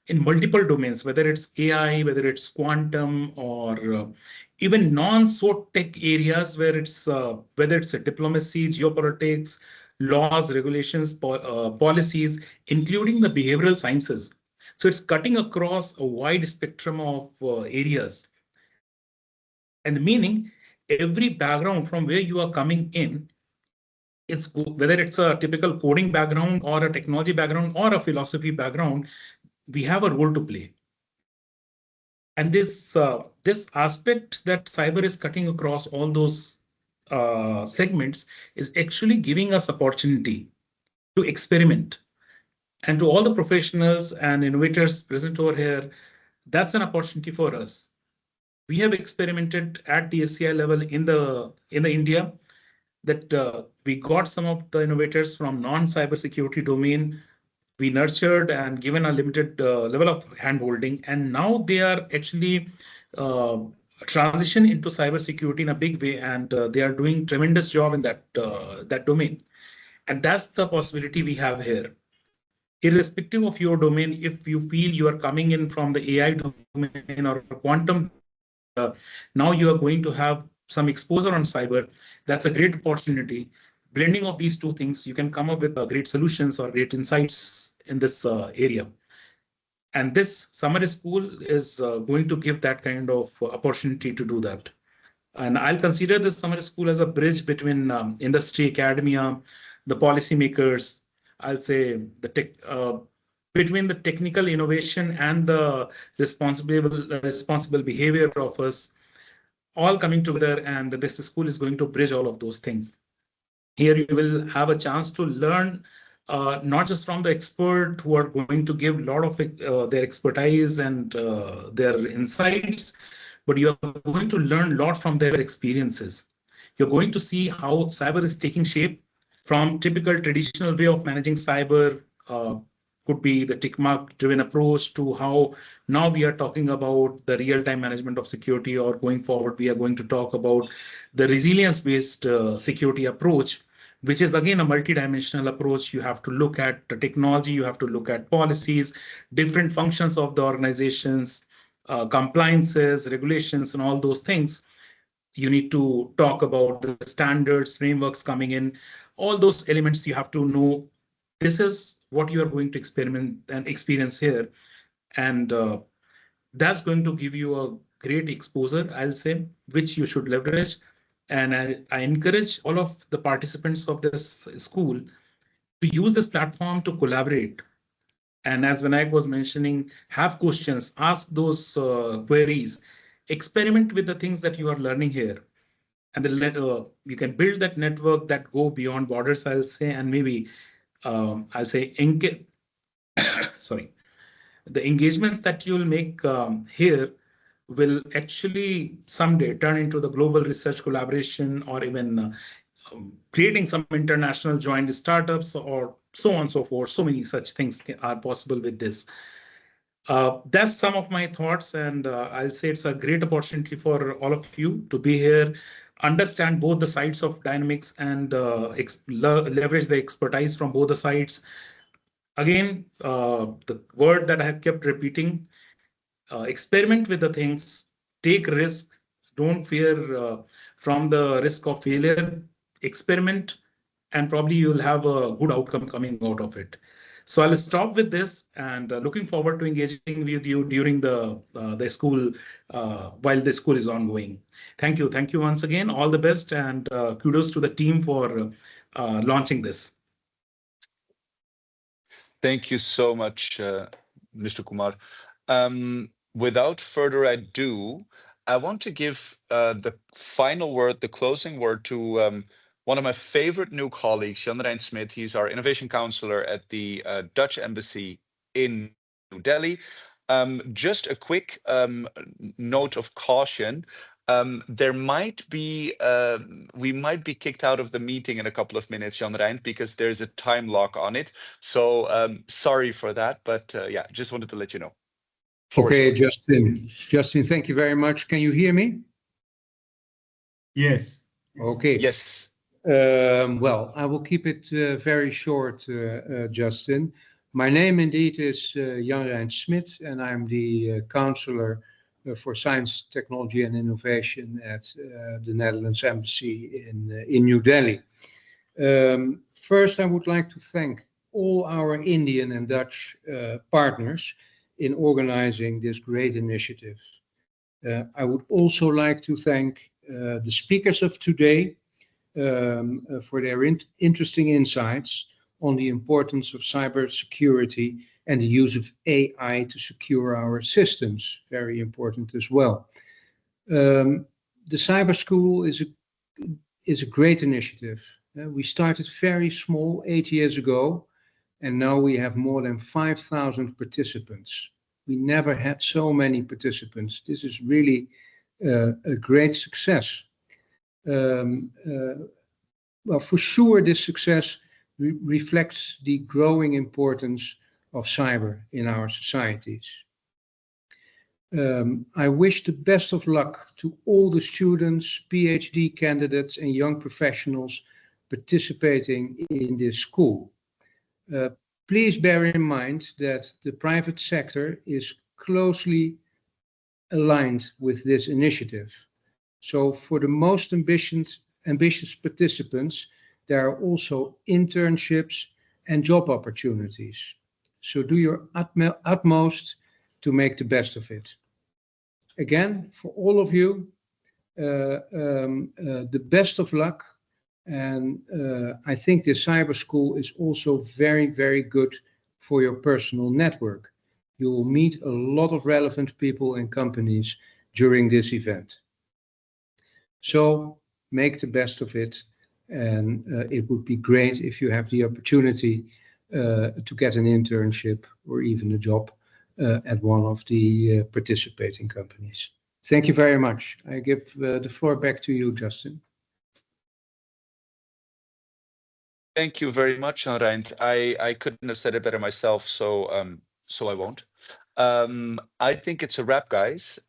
S9: in multiple domains, whether it's AI, whether it's quantum, or even non-so tech areas where it's whether it's a diplomacy, geopolitics, laws, regulations, policies, including the behavioral sciences. So it's cutting across a wide spectrum of areas. And meaning every background from where you are coming in, it's whether it's a typical coding background or a technology background or a philosophy background, we have a role to play. And this aspect that cyber is cutting across all those segments is actually giving us opportunity to experiment. And to all the professionals and innovators present over here, that's an opportunity for us. We have experimented at the SCI level in the India that we got some of the innovators from non-cybersecurity domain. We nurtured and given a limited level of handholding, and now they are actually transition into cybersecurity in a big way, and they are doing tremendous job in that domain. And that's the possibility we have here. irrespective of your domain, if you feel you are coming in from the AI domain or quantum, now you are going to have some exposure on cyber. That's a great opportunity. Blending of these two things, you can come up with great solutions or great insights in this area. And this summer school is going to give that kind of opportunity to do that. And I'll consider this summer school as a bridge between industry, academia, the policymakers. I'll say between the technical innovation and the responsible behavior of us, all coming together. And this school is going to bridge all of those things. Here you will have a chance to learn not just from the expert who are going to give a lot of their expertise and their insights, but you are going to learn a lot from their experiences. You're going to see how cyber is taking shape from typical traditional way of managing cyber, could be the tick mark driven approach, to how now we are talking about the real-time management of security, or going forward, we are going to talk about the resilience-based security approach, which is again a multidimensional approach. You have to look at the technology, you have to look at policies, different functions of the organizations, compliances, regulations, and all those things. You need to talk about the standards, frameworks coming in, all those elements you have to know. This is what you are going to experiment and experience here. And that's going to give you a great exposure, I'll say, which you should leverage. And I encourage all of the participants of this school to use this platform to collaborate. And as Vinayak was mentioning, have questions, ask those queries, experiment with the things that you are learning here. And you can build that network that go beyond borders, I'll say, and maybe I'll say, sorry, the engagements that you'll make here will actually someday turn into the global research collaboration, or even creating some international joint startups, or so on and so forth. So many such things are possible with this. That's some of my thoughts, and I'll say it's a great opportunity for all of you to be here, understand both the sides of dynamics, and leverage the expertise from both the sides. Again, the word that I have kept repeating, experiment with the things, take risk, don't fear from the risk of failure, experiment, and probably you'll have a good outcome coming out of it. So I'll stop with this, and looking forward to engaging with you during the school, while the school is ongoing. Thank you. Thank you once again. All the best, and kudos to the team for launching this.
S1: Thank you so much, Mr. Kumar. Without further ado, I want to give the final word, the closing word, to one of my favorite new colleagues, Jan Rijn Smit. He's our innovation counselor at the Dutch Embassy in New Delhi. Just a quick note of caution. There might be, we might be kicked out of the meeting in a couple of minutes, Jan Rijn, because there's a time lock on it. So sorry for that, but yeah, just wanted to let you know.
S4: Okay, Justin, thank you very much. Can you hear me?
S3: Yes.
S4: Okay.
S1: Yes.
S4: Well, I will keep it very short, Justin. My name indeed is Jan Rijn Smit, and I'm the counselor for Science, Technology and Innovation at the Netherlands Embassy in New Delhi. First, I would like to thank all our Indian and Dutch partners in organizing this great initiative. I would also like to thank the speakers of today for their interesting insights on the importance of cybersecurity and the use of AI to secure our systems. Very important as well. The Cyber School is a great initiative. We started very small 8 years ago, and now we have more than 5,000 participants. We never had so many participants. This is really a great success. Well, for sure, this success reflects the growing importance of cyber in our societies. I wish the best of luck to all the students, PhD candidates, and young professionals participating in this school.
S10: please bear in mind that the private sector is closely aligned with this initiative. So for the most ambitious participants, there are also internships and job opportunities. So do your utmost to make the best of it. Again, for all of you, the best of luck. And I think the cyber school is also very, very good for your personal network. You will meet a lot of relevant people and companies during this event. So make the best of it. And it would be great if you have the opportunity to get an internship or even a job at one of the participating companies. Thank you very much. I give the floor back to you, Justin.
S1: Thank you very much, Anrijnd. I couldn't have said it better myself, so I won't. I think it's a wrap, guys.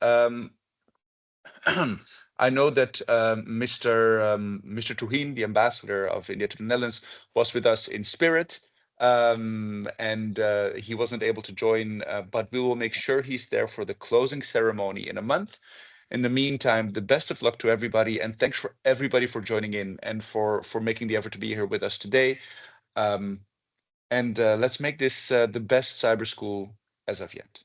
S1: I know that Mr. Touhin, the ambassador of India to the Netherlands, was with us in spirit, and he wasn't able to join, but we will make sure he's there for the closing ceremony in a month. In the meantime, the best of luck to everybody, and thanks for everybody for joining in and for making the effort to be here with us today. And let's make this the best cyber school as of yet.